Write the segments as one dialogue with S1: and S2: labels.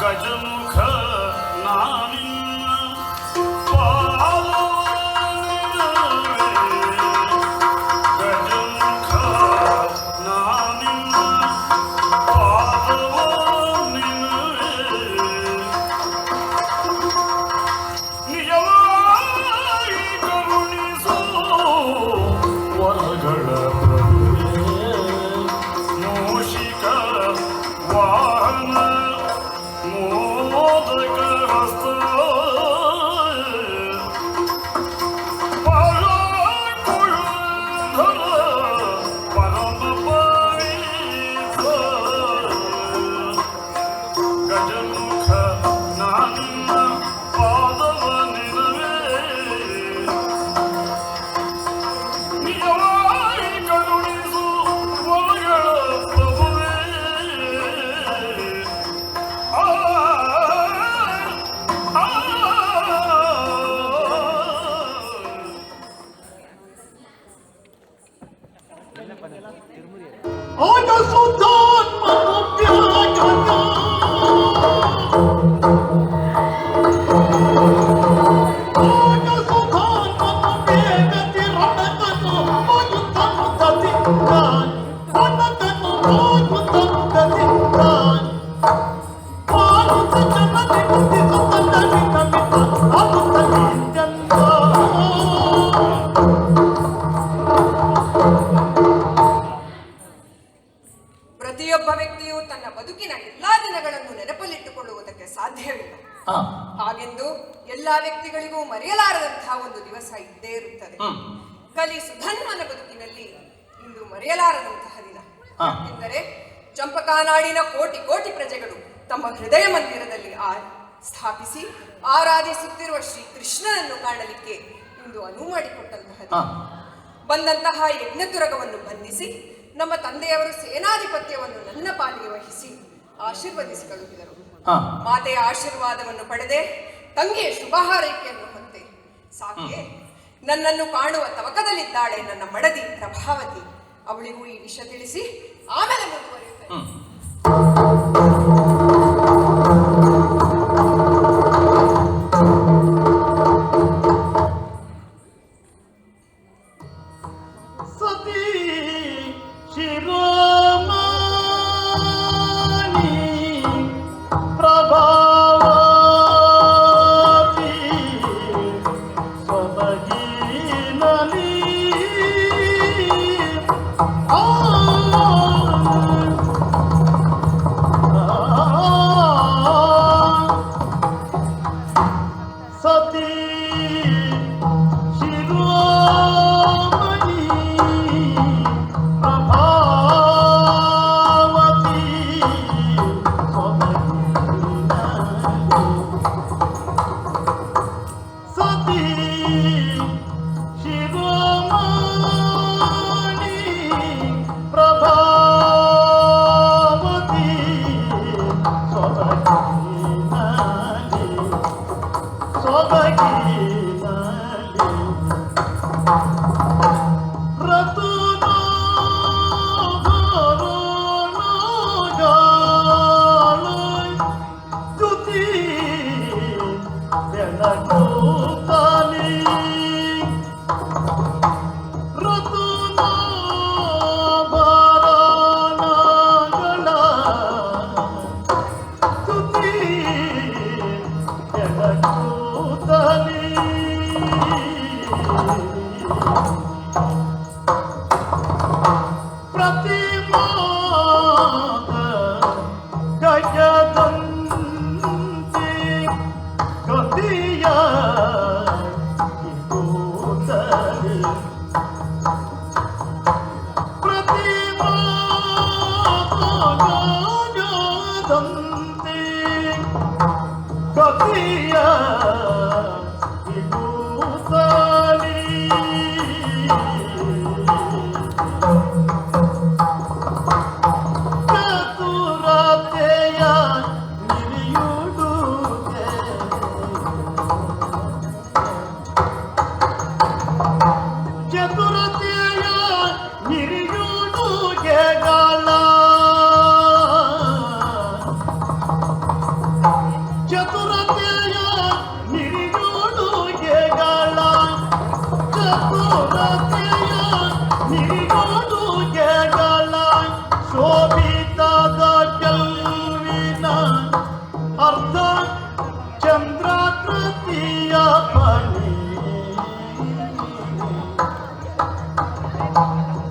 S1: ಗಜಮುಖ ನಾನಿನ್ನ ಪಾಲವನಿರುವೆ. ಗಜಮುಖ ನಾನಿನ್ನ ಪಾಲವನಿರುವೆ. ನಿಜವಾಗಿ ಕರುಣಿಸೋ ವರಗಳ ಮೂಷಿಕ ವಾಹನ ಮೋದಕ ಹಸ್ತ ಪರಮ ಪವಿತ್ರ ಗಜಮುಖ ನಾನಿನ್ನ ಪಾದವನಿರುವೆ. ನಿಜವಾಗಿ ಕರುಣಿಸು ವರಗಳ ಪ್ರಭುವೇ.
S2: ಪ್ರತಿಯೊಬ್ಬ ವ್ಯಕ್ತಿಯು ತನ್ನ ಬದುಕಿನ ಎಲ್ಲಾ ದಿನಗಳನ್ನು ನೆನಪಲ್ಲಿಟ್ಟುಕೊಳ್ಳುವುದಕ್ಕೆ ಸಾಧ್ಯವಿಲ್ಲ. ಹಾಗೆಂದು ಎಲ್ಲಾ ವ್ಯಕ್ತಿಗಳಿಗೂ ಮರೆಯಲಾರದಂತಹ ಒಂದು ದಿವಸ ಇದ್ದೇ ಇರುತ್ತದೆ. ಕಲಿ ಸುಧನ್ವನ ಬದುಕಿನಲ್ಲಿ ಇಂದು ಮರೆಯಲಾರದಂತಹ ದಿನ. ಎಂದರೆ ಚಂಪಕಾನಾಡಿನ ಕೋಟಿ ಕೋಟಿ ಪ್ರಜೆಗಳು ತಮ್ಮ ಹೃದಯ ಮಂದಿರದಲ್ಲಿ ಸ್ಥಾಪಿಸಿ ಆರಾಧಿಸುತ್ತಿರುವ ಶ್ರೀ ಕೃಷ್ಣನನ್ನು ಕಾಣಲಿಕ್ಕೆ ಇಂದು ಅನುವು ಮಾಡಿಕೊಟ್ಟಂತಹ ದಿನ. ಬಂದಂತಹ ಯಜ್ಞತುರಗವನ್ನು ಬಂಧಿಸಿ ನಮ್ಮ ತಂದೆಯವರು ಸೇನಾಧಿಪತ್ಯವನ್ನು ನನ್ನ ಪಾಲಿಗೆ ವಹಿಸಿ ಆಶೀರ್ವದಿಸಿ ಕಳುಹಿದರು. ಮಾತೆಯ ಆಶೀರ್ವಾದವನ್ನು ಪಡೆದೆ ತಂಗಿಯ ಶುಭ ಹಾರೈಕೆಯನ್ನು ಹೊಂದೆ. ಸಾಕೆ ನನ್ನನ್ನು ಕಾಣುವ ತವಕದಲ್ಲಿದ್ದಾಳೆ ನನ್ನ ಮಡದಿ ಪ್ರಭಾವತಿ. ಅವಳಿಗೂ ಈ ವಿಷಯ ತಿಳಿಸಿ ಆಮೇಲೆ ಮುಂದುವರಿಯುತ್ತೇನೆ.
S3: Sophia ಚತುರತೆಯ ನಿರಿಯೋಡುಗೆಗಳ ಚತುರತೆಯ ನಿರಿಯೋಡುಗೆಗಳ ಶೋಭಿತದ ಗೆಲುವಿನ ಅರ್ಧ ಚಂದ್ರಾಕೃತಿಯ ಬಳಿ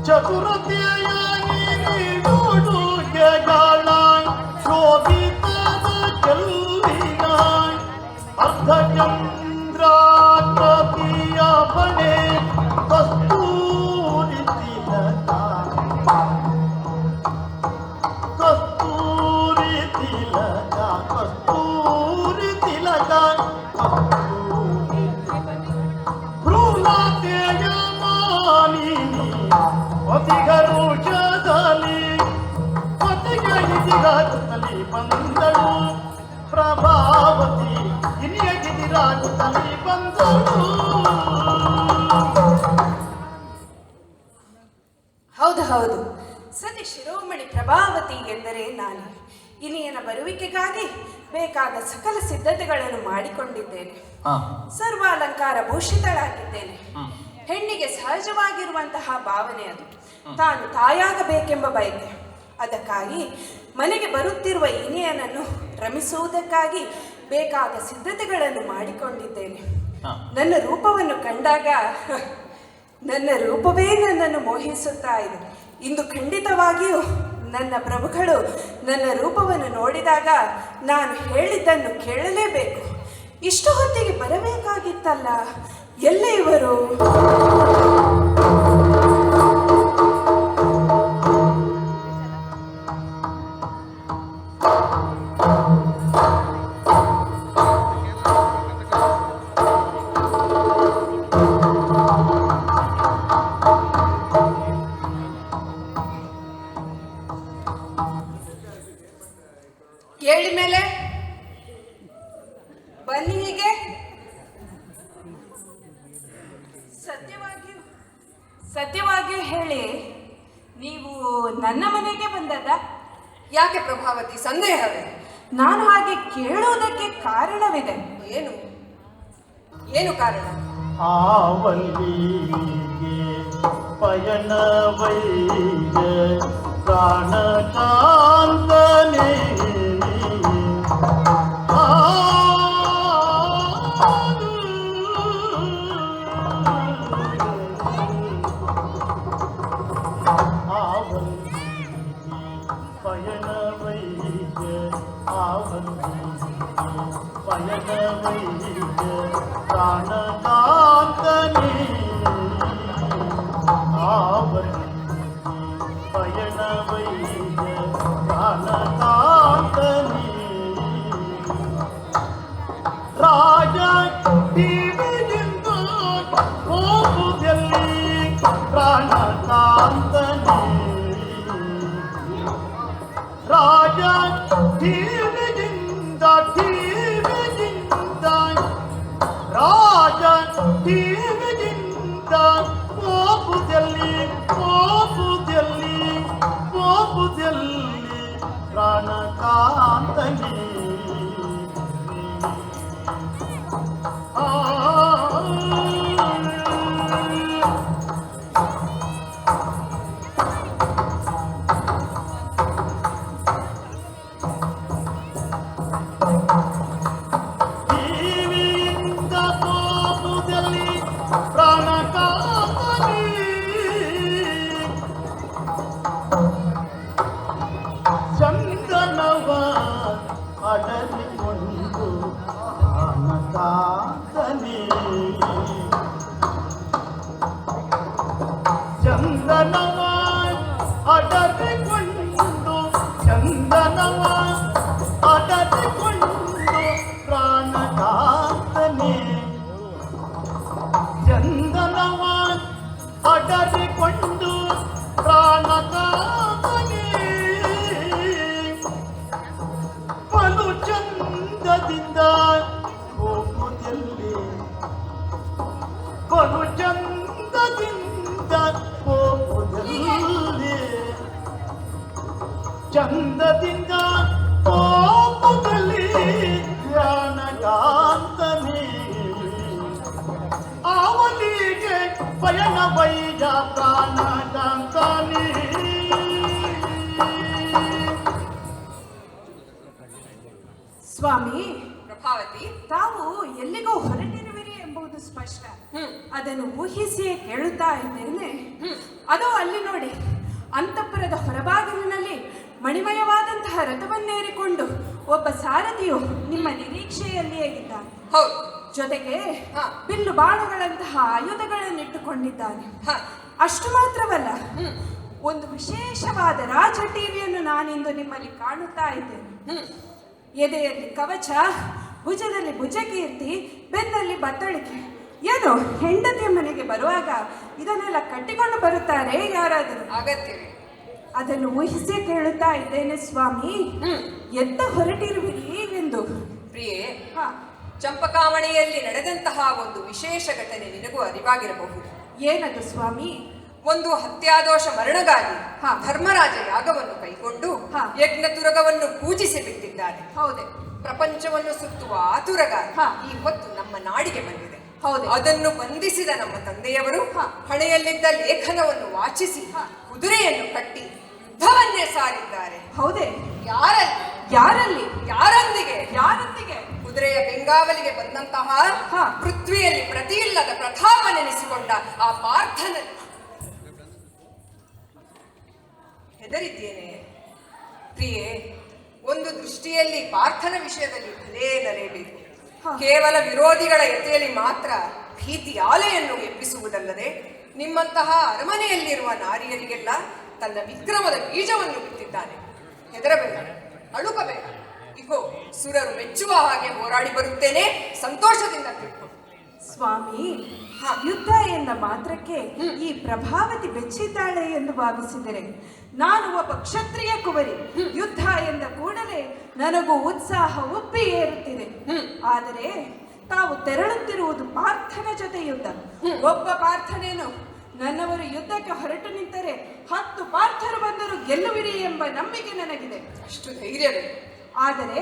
S3: ಚತುರತೆಯ ನಿರಿಯೋಡುಗೆಗಳ ಶೋಭಿತದ ಗೆಲುವಿನ ಅರ್ಧ ಚಂದ್ರಾಕೃತಿಯ ಬಳೆ ಕಸ್ತೂರಿ ತಿಲಕ ಕಸ್ತೂರಿ ತಿಲಕ ಕಸ್ತೂರಿ ತಿಲಕ ಭ್ರೂಣತೆಯ ಮಾಲಿನಿ ಅತಿಗರುಷದಲ್ಲಿ ಪತಿಗಳಿದಿರಾಗುತ್ತಲಿ ಬಂದಳು ಪ್ರಭಾವತಿ ಇನಿಯಗಿದಿರಾಗುತ್ತಲಿ ಬಂದಳು.
S4: ಹೌದು ಹೌದು, ಸತಿ ಶಿರೋಮಣಿ ಪ್ರಭಾವತಿ ಎಂದರೆ ನಾನು. ಇನಿಯನ ಬರುವಿಕೆಗಾಗಿ ಬೇಕಾದ ಸಕಲ ಸಿದ್ಧತೆಗಳನ್ನು ಮಾಡಿಕೊಂಡಿದ್ದೇನೆ. ಸರ್ವಾಲಂಕಾರ ಭೂಷಿತಳಾಗಿದ್ದೇನೆ. ಹೆಣ್ಣಿಗೆ ಸಹಜವಾಗಿರುವಂತಹ ಭಾವನೆ ಅದು. ತಾನು ತಾಯಾಗಬೇಕೆಂಬ ಬಯಕೆ. ಅದಕ್ಕಾಗಿ ಮನೆಗೆ ಬರುತ್ತಿರುವ ಇನಿಯನನ್ನು ರಮಿಸುವುದಕ್ಕಾಗಿ ಬೇಕಾದ ಸಿದ್ಧತೆಗಳನ್ನು ಮಾಡಿಕೊಂಡಿದ್ದೇನೆ. ನನ್ನ ರೂಪವನ್ನು ಕಂಡಾಗ ನನ್ನ ರೂಪವೇ ನನ್ನನ್ನು ಮೋಹಿಸುತ್ತಾ ಇದೆ. ಇಂದು ಖಂಡಿತವಾಗಿಯೂ ನನ್ನ ಪ್ರಭುಗಳು ನನ್ನ ರೂಪವನ್ನು ನೋಡಿದಾಗ ನಾನು ಹೇಳಿದ್ದನ್ನು ಕೇಳಲೇಬೇಕು. ಇಷ್ಟು ಹೊತ್ತಿಗೆ ಬರಬೇಕಾಗಿತ್ತಲ್ಲ, ಎಲ್ಲೇ ಇವರು?
S2: ಕೇಳಿ ಮೇಲೆ ಬನ್ನಿ. ಹೀಗೆ
S4: ಸತ್ಯವಾಗಿಯೂ ಹೇಳಿ, ನೀವು ನನ್ನ ಮನೆಗೆ ಬಂದದ್ದ?
S2: ಯಾಕೆ ಪ್ರಭಾವತಿ, ಸಂದೇಹವೇ?
S4: ನಾನು ಹಾಗೆ ಕೇಳುವುದಕ್ಕೆ ಕಾರಣವಿದೆ.
S2: ಏನು ಏನು ಕಾರಣ?
S3: ಆವಲ್ಲಿಗೆ ಪಯಣವೈಗ ಪ್ರಾಣಕಾಂತನೇ ಪ್ರಾಣಕಾಂತನೇ ಪಯಣವೈಗ ಪ್ರಾಣಕಾಂತನೇ ರಾಜ ಟಿವಿಯಿಂದ ಹೋಗುವುದಲ್ಲಿ ಪ್ರಾಣಕಾಂತನೇ ರಾಜ ಟಿವಿಯಿಂದ ರಾಜ ಟಿವಿಯಿಂದ ಹೋಗುವುದಲ್ಲಿ ಪ್ರಾಣಕಾಂತನೇ ಟಿವಿಯಿಂದ ಹೋಗುವುದಲ್ಲಿ ಪ್ರಾಣಕಾಂತನೇ ಚಂದನವ ಅಡರಿಕೊಂಡು ಪ್ರಾಣಕಾಂತನೇ ಚಂದನವ ಅಡರಿಕೊಂಡು ಪ್ರಾಣಕಾಂತನೇ ಚಂದನವ ಅಡರಿಕೊಂಡು ಪ್ರಾಣಕಾಂತನೇ ಬಲು ಚಂದದಿಂದ ಹೋಗುವುದಲ್ಲಿ ಚಂದದಿಂದ ಹೋಗುವುದಲ್ಲಿ ಬೈಜ ಪ್ರಾಣದಂತಾನಿ
S4: ಸ್ವಾಮಿ,
S2: ಪ್ರಭಾವತಿ,
S4: ತಾವು ಎಲ್ಲಿಗೋ ಹೊರಟಿರುವಿರಿ ಎಂಬುದು ಸ್ಪಷ್ಟ. ಅದನ್ನು ಊಹಿಸಿಯೇ ಕೇಳುತ್ತಾ ಇದ್ದೇನೆ. ಅದು ಅಲ್ಲಿ ನೋಡಿ, ಅಂತಃಪುರದ ಹೊರಬಾಗಿಲಿನಲ್ಲಿ ಮಣಿಮಯವಾದಂತಹ ರಥವನ್ನೇರಿಕೊಂಡು ಒಬ್ಬ ಸಾರಥಿಯು ನಿಮ್ಮ ನಿರೀಕ್ಷೆಯಲ್ಲಿಯೇ ಇದ್ದಾನೆ.
S2: ಹೌದು.
S4: ಜೊತೆಗೆ
S2: ಹ.
S4: ಬಿಲ್ಲು ಬಾಣಗಳಂತಹ ಆಯುಧಗಳನ್ನಿಟ್ಟುಕೊಂಡಿದ್ದಾನೆ.
S2: ಹ.
S4: ಅಷ್ಟು ಮಾತ್ರವಲ್ಲ, ಒಂದು ವಿಶೇಷವಾದ ರಾಜ ಟಿವಿಯನ್ನು ನಾನಿಂದು ನಿಮ್ಮಲ್ಲಿ ಕಾಣುತ್ತಾ ಇದ್ದೇನೆ. ಎದೆಯಲ್ಲಿ ಕವಚ, ಭುಜದಲ್ಲಿ ಭುಜಕೀರ್ತಿ, ಬೆನ್ನಲ್ಲಿ ಬತ್ತಳಿಕೆ. ಏನು, ಹೆಂಡತಿಯ ಮನೆಗೆ ಬರುವಾಗ ಇದನ್ನೆಲ್ಲ ಕಟ್ಟಿಕೊಂಡು ಬರುತ್ತಾರೆ ಯಾರಾದರೂ?
S2: ಅಗತ್ಯವೇ.
S4: ಅದನ್ನು ಊಹಿಸಿ ಕೇಳುತ್ತಾ ಇದ್ದೇನೆ ಸ್ವಾಮಿ, ಎತ್ತ ಹೊರಟಿರುವಿರಿ ಎಂದು.
S2: ಪ್ರಿಯೆ,
S4: ಹ,
S2: ಚಂಪಕಾಮಣಿಯಲ್ಲಿ ನಡೆದಂತಹ ಒಂದು ವಿಶೇಷ ಘಟನೆ ನಿನಗೂ ಅರಿವಾಗಿರಬಹುದು.
S4: ಏನದು ಸ್ವಾಮಿ?
S2: ಒಂದು ಹತ್ಯಾದೋಷ ಮರಣಗಾಗಿ
S4: ಹ.
S2: ಧರ್ಮರಾಜ ಯಾಗವನ್ನು ಕೈಗೊಂಡು
S4: ಹ.
S2: ಯಜ್ಞ ತುರಗವನ್ನು ಪೂಜಿಸಿ ಬಿಟ್ಟಿದ್ದಾನೆ.
S4: ಹೌದೇ?
S2: ಪ್ರಪಂಚವನ್ನು ಸುತ್ತುವ ಆ ತುರಗ
S4: ಹ.
S2: ಈ ಹೊತ್ತು ನಮ್ಮ ನಾಡಿಗೆ ಬಂದಿದೆ.
S4: ಹೌದೇ?
S2: ಅದನ್ನು ಬಂಧಿಸಿದ ನಮ್ಮ ತಂದೆಯವರು
S4: ಹ.
S2: ಹಣೆಯಲ್ಲಿದ್ದ ಲೇಖನವನ್ನು ವಾಚಿಸಿ
S4: ಹ.
S2: ಕುದುರೆಯನ್ನು ಕಟ್ಟಿ ಯುದ್ಧವನ್ನೇ ಸಾರಿದ್ದಾರೆ.
S4: ಹೌದೇ?
S2: ಯಾರಲ್ಲಿ?
S4: ಯಾರಲ್ಲಿ?
S2: ಯಾರೊಂದಿಗೆ?
S4: ಯಾರೊಂದಿಗೆ?
S2: ಕುದುರೆಯ ಬೆಂಗಾವಲಿಗೆ ಬಂದಂತಹ
S4: ಹ.
S2: ಪೃಥ್ವಿಯಲ್ಲಿ ಪ್ರತಿಯಿಲ್ಲದ ಪ್ರತಾಪ ನೆನೆಸಿಕೊಂಡ ಆ ಪಾರ್ಥನ. ಹೆದರಿದ್ದೇನೆ ಪ್ರಿಯೆ. ಒಂದು ದೃಷ್ಟಿಯಲ್ಲಿ ಪಾರ್ಥನ ವಿಷಯದಲ್ಲಿ ಭಲೇ ನರೇಬೇಕು.
S4: ಹ.
S2: ಕೇವಲ ವಿರೋಧಿಗಳ ಎತೆಯಲ್ಲಿ ಮಾತ್ರ ಭೀತಿ ಆಲೆಯನ್ನು ಎಬ್ಬಿಸುವುದಲ್ಲದೆ ನಿಮ್ಮಂತಹ ಅರಮನೆಯಲ್ಲಿರುವ ನಾರಿಯರಿಗೆಲ್ಲ ತನ್ನ ವಿಕ್ರಮದ ಬೀಜವನ್ನು ಬಿತ್ತಿದ್ದಾನೆ. ಹೆದರಬೇಡ, ಅಳುಕಬೇಡ. ಇಗೋ, ಸುರರು ಮೆಚ್ಚುವ ಹಾಗೆ ಹೋರಾಡಿ ಬರುತ್ತೇನೆ, ಸಂತೋಷದಿಂದ ತಿಳ್ಕೊ.
S4: ಸ್ವಾಮಿ,
S2: ಹ.
S4: ಯುದ್ಧ ಎಂದ ಮಾತ್ರಕ್ಕೆ ಈ ಪ್ರಭಾವತಿ ಬೆಚ್ಚಿದ್ದಾಳೆ ಎಂದು ಭಾವಿಸಿದರೆ, ನಾನು ಒಬ್ಬ ಕ್ಷತ್ರಿಯ ಕುವರಿ. ಯುದ್ಧ ಎಂದ ಕೂಡಲೇ ನನಗೂ ಉತ್ಸಾಹ ಉಬ್ಬಿ ಏರುತ್ತಿದೆ. ಆದರೆ ತಾವು ತೆರಳುತ್ತಿರುವುದು ಪಾರ್ಥನ ಜೊತೆ ಯುದ್ಧ. ಒಬ್ಬ ಪಾರ್ಥನೇನು, ನನ್ನವರು ಯುದ್ಧಕ್ಕೆ ಹೊರಟು ನಿಂತರೆ 10 ಪಾರ್ಥರು ಬಂದರೂ ಗೆಲ್ಲುವಿರಿ ಎಂಬ ನಂಬಿಕೆ ನನಗಿದೆ.
S2: ಅಷ್ಟು ಧೈರ್ಯವೇ?
S4: ಆದರೆ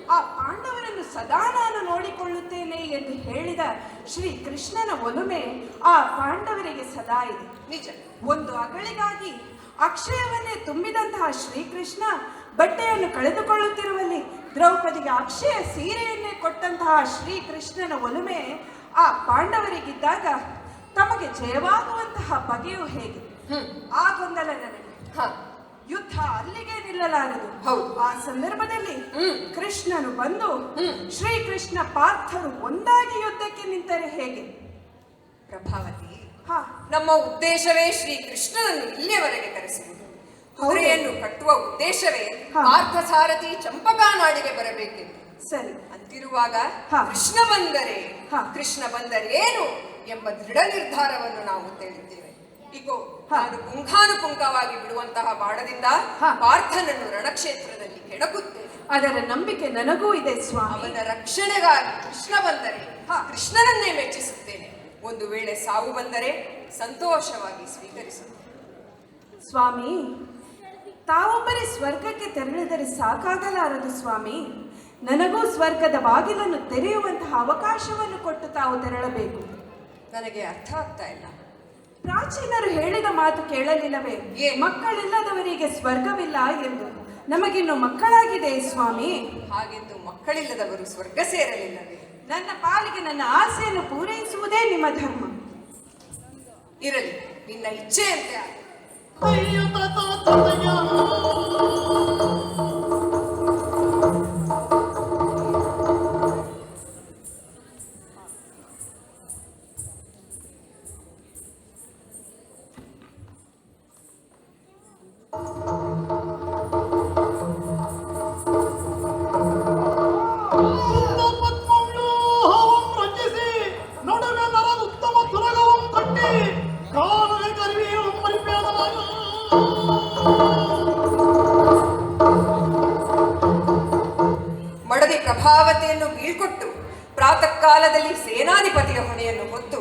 S4: ಆ ಪಾಂಡವರನ್ನು ಸದಾ ನಾನು ನೋಡಿಕೊಳ್ಳುತ್ತೇನೆ ಎಂದು ಹೇಳಿದ ಶ್ರೀ ಕೃಷ್ಣನ ಒಲುಮೆ ಆ ಪಾಂಡವರಿಗೆ ಸದಾ ಇದೆ.
S2: ನಿಜ.
S4: ಒಂದು ಅಗಳಿಗಾಗಿ ಅಕ್ಷಯವನ್ನೇ ತುಂಬಿದಂತಹ ಶ್ರೀಕೃಷ್ಣ ಬಟ್ಟೆಯನ್ನು ಕಳೆದುಕೊಳ್ಳುತ್ತಿರುವಲ್ಲಿ ದ್ರೌಪದಿಗೆ ಅಕ್ಷಯ ಸೀರೆಯನ್ನೇ ಕೊಟ್ಟಂತಹ ಶ್ರೀಕೃಷ್ಣನ ಒಲುಮೆ ಆ ಪಾಂಡವರಿಗಿದ್ದಾಗ ತಮಗೆ ಜಯವಾಗುವಂತಹ ಬಗೆಯು ಹೇಗೆ? ಆ ಗೊಂದಲ ನನಗೆ.
S2: ಹ.
S4: ಯುದ್ಧ ಅಲ್ಲಿಗೆ ನಿಲ್ಲಲಾರದು.
S2: ಹೌದು.
S4: ಆ ಸಂದರ್ಭದಲ್ಲಿ ಕೃಷ್ಣನು ಬಂದು ಶ್ರೀಕೃಷ್ಣ ಪಾರ್ಥರು ಒಂದಾಗಿ ಯುದ್ಧಕ್ಕೆ ನಿಂತರೆ ಹೇಗೆ?
S2: ಪ್ರಭಾವತಿ,
S4: ಹ.
S2: ನಮ್ಮ ಉದ್ದೇಶವೇ ಶ್ರೀ ಕೃಷ್ಣನನ್ನು ಇಲ್ಲಿಯವರೆಗೆ ಕರೆಸುವುದು. ಕುದುರೆಯನ್ನು ಕಟ್ಟುವ ಉದ್ದೇಶವೇ
S4: ಹ.
S2: ಪಾರ್ಥ ಸಾರಥಿ ಚಂಪಕಾ ನಾಡಿಗೆ ಬರಬೇಕೆಂದು.
S4: ಸರಿ.
S2: ಅಂತಿರುವಾಗ
S4: ಹ.
S2: ಕೃಷ್ಣ ಬಂದರೆ
S4: ಹ.
S2: ಕೃಷ್ಣ ಬಂದರೇನು ಎಂಬ ದೃಢ ನಿರ್ಧಾರವನ್ನು ನಾವು ತಿಳಿದ್ದೇವೆ. ಇಗೋ,
S4: ಹ.
S2: ನಾನು ಪುಂಖಾನುಪುಂಖವಾಗಿ ಬಿಡುವಂತಹ ಬಾಣದಿಂದ
S4: ಹ.
S2: ಪಾರ್ಥನನ್ನು ರಣಕ್ಷೇತ್ರದಲ್ಲಿ ಕೆಡಕುತ್ತೇನೆ.
S4: ಅದರ ನಂಬಿಕೆ ನನಗೂ ಇದೆ ಸ್ವಾಮಿ.
S2: ಅವನ ರಕ್ಷಣೆಗಾಗಿ ಕೃಷ್ಣ ಬಂದರೆ ಕೃಷ್ಣನನ್ನೇ ಮೆಚ್ಚಿಸುತ್ತೇನೆ. ಒಂದು ವೇಳೆ ಸಾವು ಬಂದರೆ ಸಂತೋಷವಾಗಿ ಸ್ವೀಕರಿಸುತ್ತೇನೆ.
S4: ಸ್ವಾಮಿ, ತಾವೊಬ್ಬರೇ ಸ್ವರ್ಗಕ್ಕೆ ತೆರಳಿದರೆ ಸಾಕಾಗಲಾರದು ಸ್ವಾಮಿ. ನನಗೂ ಸ್ವರ್ಗದ ಬಾಗಿಲನ್ನು ತೆರೆಯುವಂತಹ ಅವಕಾಶವನ್ನು ಕೊಟ್ಟು ತಾವು ತೆರಳಬೇಕು.
S2: ನನಗೆ ಅರ್ಥ ಆಗ್ತಾ ಇಲ್ಲ.
S4: ಪ್ರಾಚೀನರು ಹೇಳಿದ ಮಾತು ಕೇಳಲಿಲ್ಲವೇ? ಮಕ್ಕಳಿಲ್ಲದವರಿಗೆ ಸ್ವರ್ಗವಿಲ್ಲ ಎಂದು. ನಮಗಿನ್ನು ಮಕ್ಕಳಾಗಿದೆ ಸ್ವಾಮಿ.
S2: ಹಾಗೆಂದು ಮಕ್ಕಳಿಲ್ಲದವರು ಸ್ವರ್ಗ ಸೇರಲಿಲ್ಲವೇ?
S4: ನನ್ನ ಪಾಲಿಗೆ ನನ್ನ ಆಸೆಯನ್ನು ಪೂರೈಸುವುದೇ ನಿಮ್ಮ ಧರ್ಮ.
S2: ಇರಲಿ, ನಿನ್ನ ಇಚ್ಛೆಯಂತೆ ಆಗಲಿ. ಮಡದಿ ಪ್ರಭಾವತಿಯನ್ನು ಬೀಳ್ಕೊಟ್ಟು ಪ್ರಾತಃ ಕಾಲದಲ್ಲಿ ಸೇನಾಧಿಪತಿಯ ಹೊಣೆಯನ್ನು ಹೊತ್ತು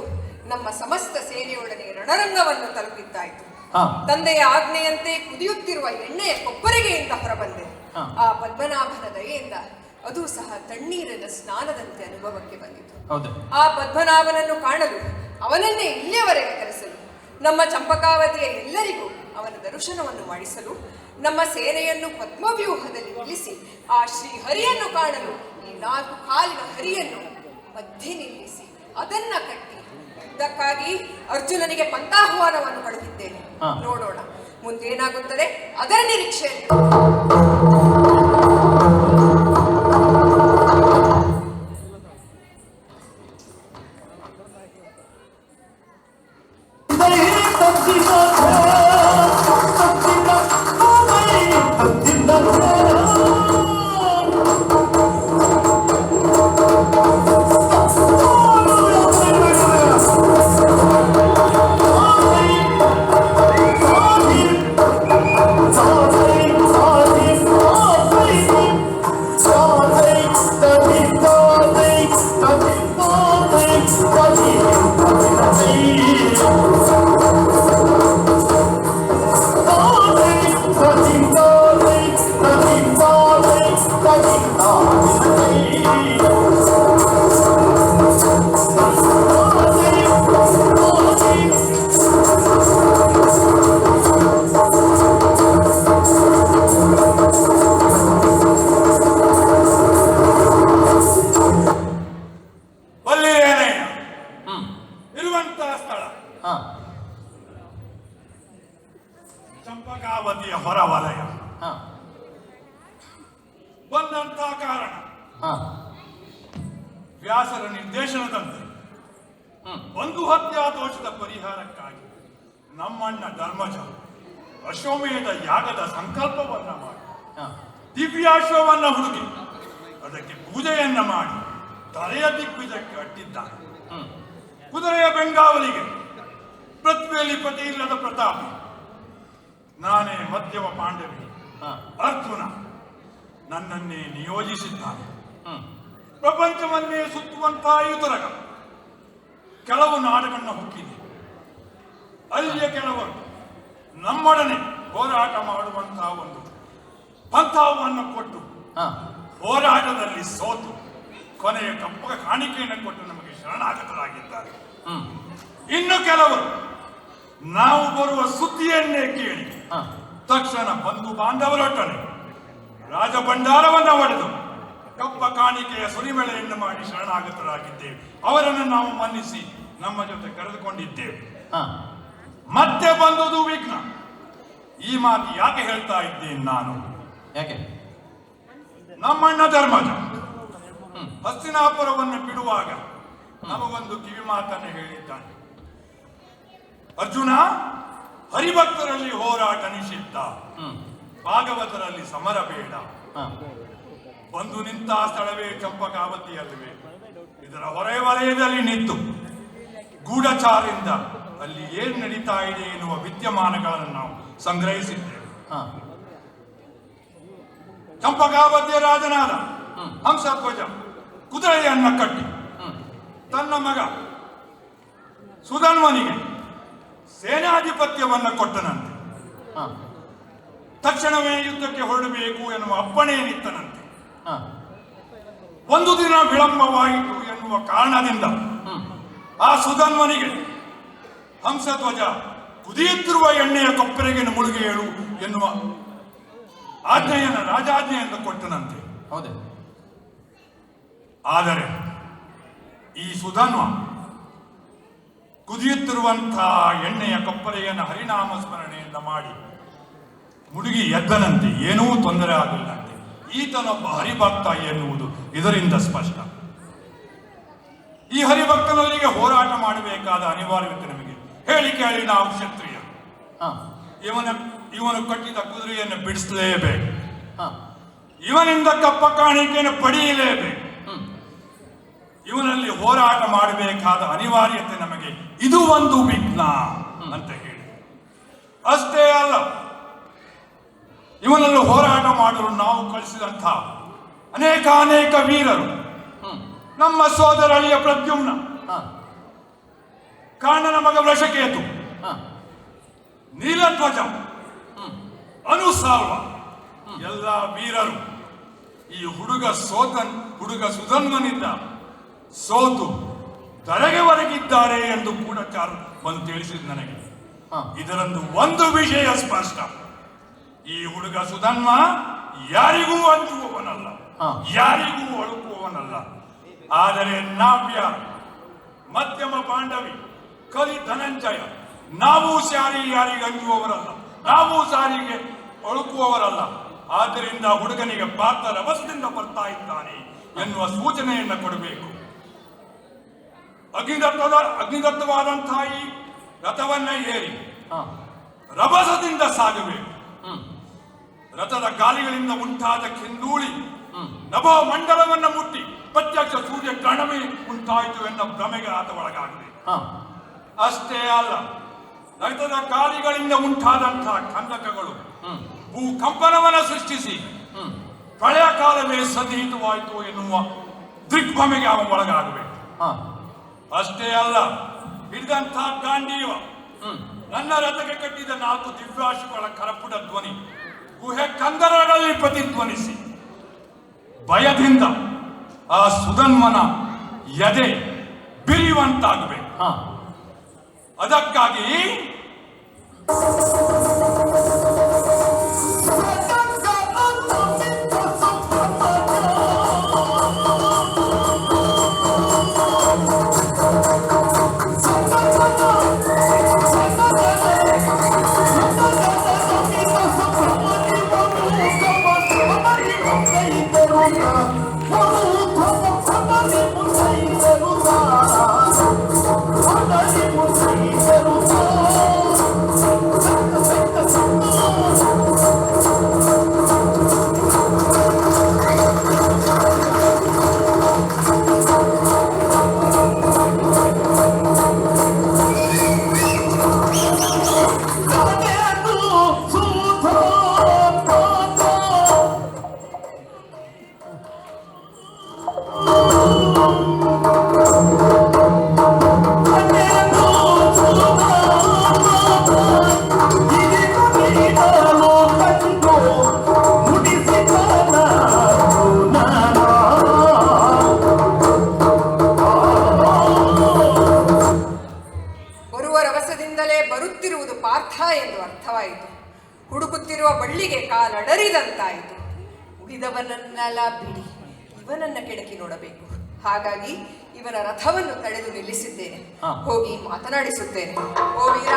S2: ನಮ್ಮ ಸಮಸ್ತ ಸೇನೆಯೊಡನೆ ರಣರಂಗವನ್ನು ತಲುಪಿದ್ದಾಯಿತು. ತಂದೆಯ ಆಜ್ಞೆಯಂತೆ ಕುದಿಯುತ್ತಿರುವ ಎಣ್ಣೆಯ ಕೊಪ್ಪರಿಗೆಯಿಂದ ಹೊರಬಂದೆ. ಆ ಪದ್ಮನಾಭನ ದಯೆಯಿಂದ ಅದು ಸಹ ತಣ್ಣೀರಿನ ಸ್ನಾನದಂತೆ ಅನುಭವಕ್ಕೆ ಬಂದಿತು. ಆ ಪದ್ಮನಾಭನನ್ನು ಕಾಣಲು ಅವನನ್ನೇ ಇಲ್ಲಿಯವರೆಗೆ ಕರೆಸಲು ನಮ್ಮ ಚಂಪಕಾವತಿಯ ಎಲ್ಲರಿಗೂ ಅವನ ದರ್ಶನವನ್ನು ಮಾಡಿಸಲು ನಮ್ಮ ಸೇನೆಯನ್ನು ಪದ್ಮವ್ಯೂಹದಲ್ಲಿ ನಿಲ್ಲಿಸಿ ಆ ಶ್ರೀಹರಿಯನ್ನು ಕಾಣಲು ಈ 4 ಕಾಲಿನ ಹರಿಯನ್ನು ಮಧ್ಯೆ ನಿಲ್ಲಿಸಿ ಅದನ್ನ ಕಟ್ಟಿ ಇದಕ್ಕಾಗಿ ಅರ್ಜುನನಿಗೆ ಪಂಥಾಹ್ವಾನವನ್ನು ಕಳುಹಿದ್ದೇನೆ. ನೋಡೋಣ ಮುಂದೇನಾಗುತ್ತದೆ ಅದರ ನಿರೀಕ್ಷೆಯಲ್ಲಿ.
S1: ಚಂಪಕಾವತಿಯ ಹೊರವಲಯ ಬಂದಂತ ಕಾರಣ ವ್ಯಾಸರ ನಿರ್ದೇಶನದಂತೆ ಬಂಧು ಹತ್ಯಾ ದೋಷದ ಪರಿಹಾರಕ್ಕಾಗಿ ನಮ್ಮಣ್ಣ ಧರ್ಮಜ ಅಶ್ವಮೇಧ ಯಾಗದ ಸಂಕಲ್ಪವನ್ನ ಮಾಡಿ ದಿವ್ಯಾಶ್ವವನ್ನ ಹುಡುಕಿ ಅದಕ್ಕೆ ಪೂಜೆಯನ್ನ ಮಾಡಿ ತಲೆಯ ದಿಗ್ವಿಜಯಕ್ಕೆ ಅಟ್ಟಿದ್ದಾನೆ. ಕುದುರೆಯ ಬೆಂಗಾವಲಿಗೆ ಪೃಥ್ವಿಯಲ್ಲಿ ಇಲ್ಲದ ಪ್ರತಾಪಿ, ನಾನೇ ಮಧ್ಯಮ ಪಾಂಡವಿ ಅರ್ಜುನ ನನ್ನನ್ನೇ ನಿಯೋಜಿಸಿದ್ದಾನೆ. ಪ್ರಪಂಚವನ್ನೇ ಸುತ್ತುವಂತಹ ಯುತರಗ ಕೆಲವು ನಾಡುಗಳನ್ನ ಹುಟ್ಟಿದೆ. ಅಲ್ಲಿಯ ಕೆಲವರು ನಮ್ಮೊಡನೆ ಹೋರಾಟ ಮಾಡುವಂತಹ ಒಂದು ಪಂಥಾವನ್ನು ಕೊಟ್ಟು ಹೋರಾಟದಲ್ಲಿ ಸೋತು ಕೊನೆಯ ಕಪ್ಪಗ ಕಾಣಿಕೆಯನ್ನು ಕೊಟ್ಟು ನಮಗೆ ಶರಣಾಗತರಾಗಿದ್ದಾರೆ. ಇನ್ನು ಕೆಲವರು ನಾವು ಬರುವ ಸುದ್ದಿಯನ್ನೇ ಕೇಳಿ ತಕ್ಷಣ ಬಂಧು ಬಾಂಧವರೊಟ್ಟನೆ ರಾಜಭಂಡಾರವನ್ನ ಒಡೆದು ಕಪ್ಪ ಕಾಣಿಕೆಯ ಸುರಿಮೆಳೆಯನ್ನು ಮಾಡಿ ಶರಣಾಗತರಾಗಿದ್ದೇವೆ. ಅವರನ್ನು ನಾವು ಮನ್ನಿಸಿ ನಮ್ಮ ಜೊತೆ ಕರೆದುಕೊಂಡಿದ್ದೇವೆ. ಮತ್ತೆ ಬಂದುದು ವಿಘ್ನ. ಈ ಮಾತು ಯಾಕೆ ಹೇಳ್ತಾ ಇದ್ದೇನೆ ನಾನು?
S5: ಯಾಕೆ?
S1: ನಮ್ಮಣ್ಣ ಧರ್ಮಜ ಹಸ್ತಿನಾಪುರವನ್ನು ಬಿಡುವಾಗ ನಮಗೊಂದು ಕಿವಿ ಮಾತನ್ನು ಹೇಳಿದ್ದಾನೆ. ಅರ್ಜುನ, ಹರಿಭಕ್ತರಲ್ಲಿ ಹೋರಾಟ ನಿಷಿದ್ಧ, ಭಾಗವತರಲ್ಲಿ ಸಮರ ಬೇಡ. ಬಂದು ನಿಂತ ಸ್ಥಳವೇ ಚಂಪಕಾವತಿಯಲ್ಲವೇ? ಇದರ ಹೊರೆ ವಲಯದಲ್ಲಿ ನಿಂತು ಗೂಢಚಾರಿಂದ ಅಲ್ಲಿ ಏನ್ ನಡೀತಾ ಇದೆ ಎನ್ನುವ ವಿದ್ಯಮಾನಗಳನ್ನು ನಾವು ಸಂಗ್ರಹಿಸಿದ್ದೇವೆ. ಚಂಪಕಾವತಿಯ ರಾಜನಾದ ಹಂಸಧ್ವಜ ಕುದುರೆಯನ್ನ ಕಟ್ಟಿ ತನ್ನ ಮಗ ಸುಧನ್ವನಿಗೆ ಸೇನಾಧಿಪತ್ಯವನ್ನ ಕೊಟ್ಟನಂತೆ. ತಕ್ಷಣವೇ ಯುದ್ಧಕ್ಕೆ ಹೊರಡಬೇಕು ಎನ್ನುವ ಅಪ್ಪಣೆಯನ್ನಿತ್ತನಂತೆ. ಒಂದು ದಿನ ವಿಳಂಬವಾಯಿತು ಎನ್ನುವ ಕಾರಣದಿಂದ ಆ ಸುಧನ್ವನಿಗೆ ಹಂಸಧ್ವಜ ಕುದಿಯುತ್ತಿರುವ ಎಣ್ಣೆಯ ಕೊಪ್ಪರೆಗೆ ಮುಳುಗಿ ಏಳು ಎನ್ನುವ ಆಜ್ಞೆಯನ್ನು ರಾಜಾಜ್ಞೆಯನ್ನು ಕೊಟ್ಟನಂತೆ.
S5: ಹೌದೇ?
S1: ಆದರೆ ಈ ಸುಧನ್ವ ಕುದಿಯುತ್ತಿರುವಂತಹ ಎಣ್ಣೆಯ ಕೊಪ್ಪರೆಯನ್ನು ಹರಿನಾಮ ಸ್ಮರಣೆಯಿಂದ ಮಾಡಿ ಮುಳುಗಿ ಎದ್ದನಂತೆ. ಏನೂ ತೊಂದರೆ ಆಗಲಿಲ್ಲಂತೆ. ಈತನೊಬ್ಬ ಹರಿಭಕ್ತ ಎನ್ನುವುದು ಇದರಿಂದ ಸ್ಪಷ್ಟ. ಈ ಹರಿಭಕ್ತನೊಂದಿಗೆ ಹೋರಾಟ ಮಾಡಬೇಕಾದ ಅನಿವಾರ್ಯತೆ ನಮಗೆ. ಹೇಳಿ ಕೇಳಿ, ನಾವು ಕ್ಷತ್ರಿಯ. ಇವನು ಕಟ್ಟಿದ ಕುದುರೆಯನ್ನು ಬಿಡಿಸಲೇಬೇಕು. ಇವನಿಂದ ಕಪ್ಪ ಕಾಣಿಕೆಯನ್ನು ಪಡೆಯಲೇಬೇಕು. ಇವನಲ್ಲಿ ಹೋರಾಟ ಮಾಡಬೇಕಾದ ಅನಿವಾರ್ಯತೆ ನಮಗೆ. ಇದು ಒಂದು ವಿಘ್ನ ಅಂತ ಹೇಳಿ. ಅಷ್ಟೇ ಅಲ್ಲ, ಇವನಲ್ಲಿ ಹೋರಾಟ ಮಾಡಲು ನಾವು ಕಳಿಸಿದಂಥ ಅನೇಕ ವೀರರು, ನಮ್ಮ ಸೋದರಳಿಯ ಪ್ರದ್ಯುಮ್ನ, ಕಾಣನ ಮಗ ವೃಷಕೇತು, ನೀಲಧ್ವಜ, ಅನುಸಾಲ್ವ, ಎಲ್ಲ ವೀರರು ಈ ಹುಡುಗ ಸುಧನ್ವನಿಂದ ಸೋತು ತಲೆಗೆ ಒರಗಿದ್ದಾರೆ ಎಂದು ಕೂಡ ಚಾರು ಬಂದು ತಿಳಿಸಿದ ನನಗೆ. ಇದರೊಂದು ಒಂದು ವಿಷಯ ಸ್ಪಷ್ಟ. ಈ ಹುಡುಗ ಸುಧನ್ವ ಯಾರಿಗೂ ಅಂಜುವವನಲ್ಲ, ಯಾರಿಗೂ ಒಳುಕುವವನಲ್ಲ. ಆದರೆ ನಾವ್ಯಾರು ಮಧ್ಯಮ ಪಾಂಡವಿ, ಕಲಿ ಧನಂಜಯ, ನಾವು ಯಾರಿಗೆ ಅಂಜುವವರಲ್ಲ, ನಾವು ಸಾರಿಗೆ ಒಳುಕುವವರಲ್ಲ. ಆದ್ದರಿಂದ ಹುಡುಗನಿಗೆ ಪಾತ್ರ ರಭಸದಿಂದ ಬರ್ತಾ ಇದ್ದಾನೆ ಎನ್ನುವ ಸೂಚನೆಯನ್ನು ಕೊಡಬೇಕು. ಅಗ್ನಿದತ್ತವಾದಂತಹ ಈ ರಥವನ್ನ ಏರಿ ರಭಸದಿಂದ ಸಾಗಬೇಕು. ರಥದ ಗಾಲಿಗಳಿಂದ ಉಂಟಾದ ಕೆಂದೂಳಿ ನಭೋ ಮಂಡಲವನ್ನ ಮುಟ್ಟಿ ಪ್ರತ್ಯಕ್ಷ ಸೂರ್ಯ ಗ್ರಹಣವೇ ಉಂಟಾಯಿತು ಎನ್ನುವ ಭ್ರಮೆಗೆ ಆತ ಒಳಗಾಗಬೇಕು. ಅಷ್ಟೇ ಅಲ್ಲ, ರಥದ ಗಾಲಿಗಳಿಂದ ಉಂಟಾದಂತಹ ಕಂದಕಗಳು ಭೂಕಂಪನವನ್ನು ಸೃಷ್ಟಿಸಿ ಪ್ರಳಯ ಕಾಲವೇ ಸನ್ನಿಹಿತವಾಯಿತು ಎನ್ನುವ ದಿಗ್ಭ್ರಮೆಗೆ ಅವನ ಒಳಗಾಗಬೇಕು. ಅಷ್ಟೇ ಅಲ್ಲ, ಹಿಡಿದಂತಹ ಗಾಂಡೀವ ನನ್ನ ರಥಕ್ಕೆ ಕಟ್ಟಿದ 4 ದಿವ್ಯಾಶುಗಳ ಕರಪುಡ ಧ್ವನಿ ಗುಹೆ ಕಂದರಗಳಲ್ಲಿ ಪ್ರತಿಧ್ವನಿಸಿ ಭಯದಿಂದ ಆ ಸುಧನ್ವನ ಎದೆ ಬಿರಿಯುವಂತಾಗಬೇಕು. ಅದಕ್ಕಾಗಿ
S2: ಬರುತ್ತಿರುವುದು ಪಾರ್ಥ ಎಂದು ಅರ್ಥವಾಯಿತು. ಹುಡುಕುತ್ತಿರುವ ಬಳ್ಳಿಗೆ ಕಾಲಡರಿದಂತಾಯಿತು. ಉಳಿದವನನ್ನೆಲ್ಲ ಬಿಡಿ, ಇವನನ್ನ ಕೆಡಕಿ ನೋಡಬೇಕು. ಹಾಗಾಗಿ ಇವನ ರಥವನ್ನು ತಡೆದು ನಿಲ್ಲಿಸಿದ್ದೇನೆ. ಹೋಗಿ ಮಾತನಾಡಿಸುತ್ತೇನೆ. ಓ ವೀರ,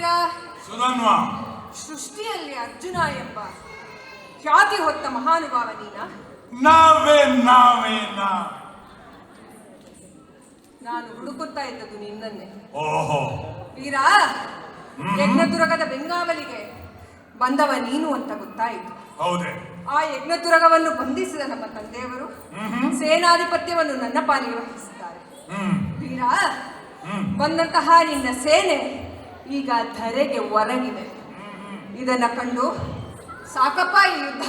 S2: ವೀರ,
S1: ಸುಧನ್ವ,
S2: ಸೃಷ್ಟಿಯಲ್ಲಿ ಅರ್ಜುನ ಎಂಬ ಖ್ಯಾತಿ ಹೊತ್ತ ಮಹಾನುಭಾವ ನೀನ.
S1: ನಾವೇ
S2: ನಾನು ಹುಡುಕುತ್ತಾ ಇದ್ದದ್ದು ನಿನ್ನನ್ನೇ.
S1: ಓಹೋ
S2: ವೀರ, ಯಜ್ಞದುರಗದ ಬೆಂಗಾವಲಿಗೆ ಬಂದವ ನೀನು ಅಂತ ಗೊತ್ತಾಯಿತು.
S1: ಹೌದೇ?
S2: ಆ ಯಜ್ಞದುರಗವನ್ನು ಬಂಧಿಸಿದ ನಮ್ಮ ತಂದೆಯವರು ಸೇನಾಧಿಪತ್ಯವನ್ನು ನನ್ನ ಪಾಲಿಗೆ ವಹಿಸಿದ್ದಾರೆ. ವೀರ, ಬಂದಂತಹ ನಿನ್ನ ಸೇನೆ ಈಗ ಧರೆಗೆ ಒರಗಿದೆ. ಇದನ್ನ ಕಂಡು ಸಾಕಪ್ಪ ಈ ಯುದ್ಧ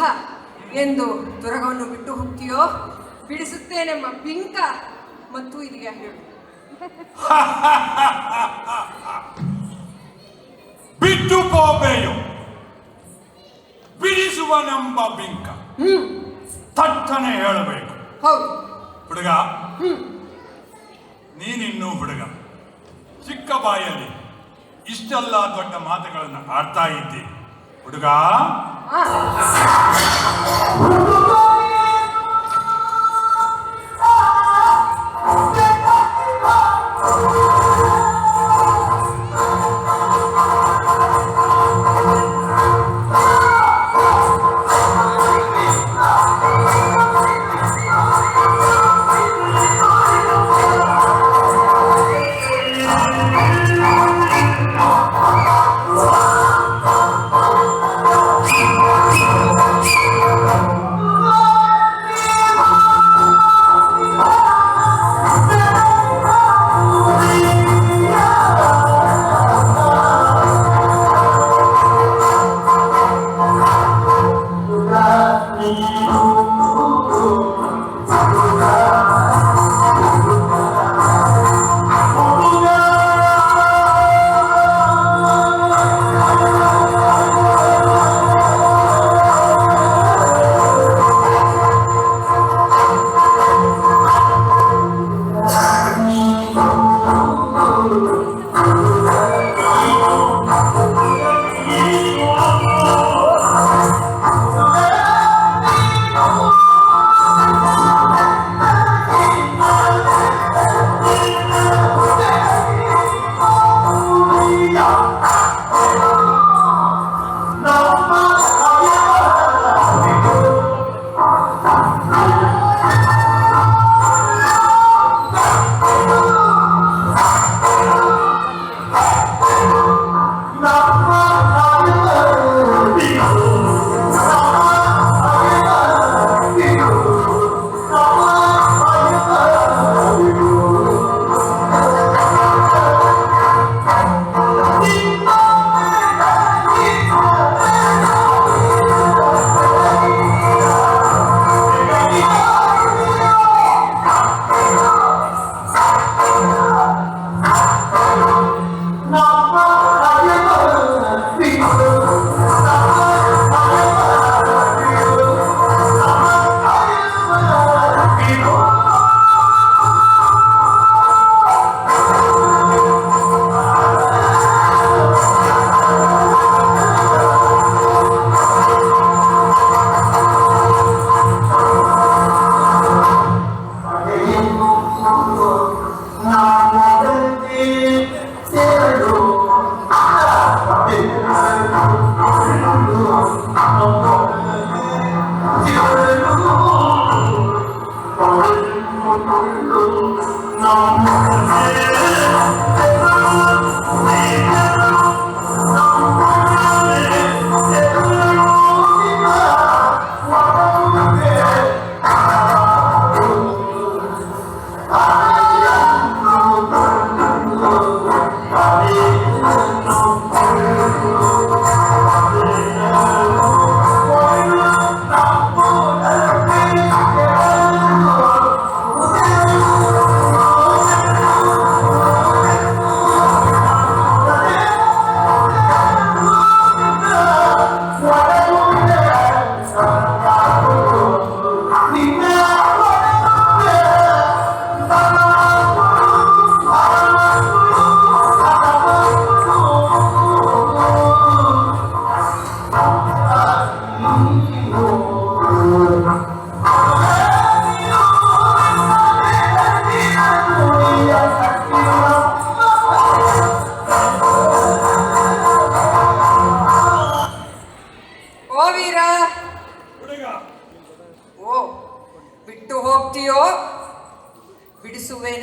S2: ಎಂದು ದುರಗವನ್ನು ಬಿಟ್ಟು ಹೋಗ್ತೀಯೋ, ಬಿಡಿಸುತ್ತೇನೆಂಬ ಬಿಂಕ ಮತ್ತು ಇದೀಗ ಹೇಳು.
S1: ಬಿಟ್ಟು ಹೋಬೇಯೋ, ಬಿಡಿಸುವನೆಂಬ ಬಿಂಕ ತಟ್ಟನೆ ಹೇಳಬೇಕು.
S2: ಹೌದು
S1: ಹುಡುಗ, ನೀನಿನ್ನೂ ಹುಡುಗ, ಚಿಕ್ಕ ಬಾಯಲ್ಲಿ ಇಷ್ಟೆಲ್ಲ ದೊಡ್ಡ ಮಾತುಗಳನ್ನು ಆಡ್ತಾ ಇದ್ದಿ. ಹುಡುಗ,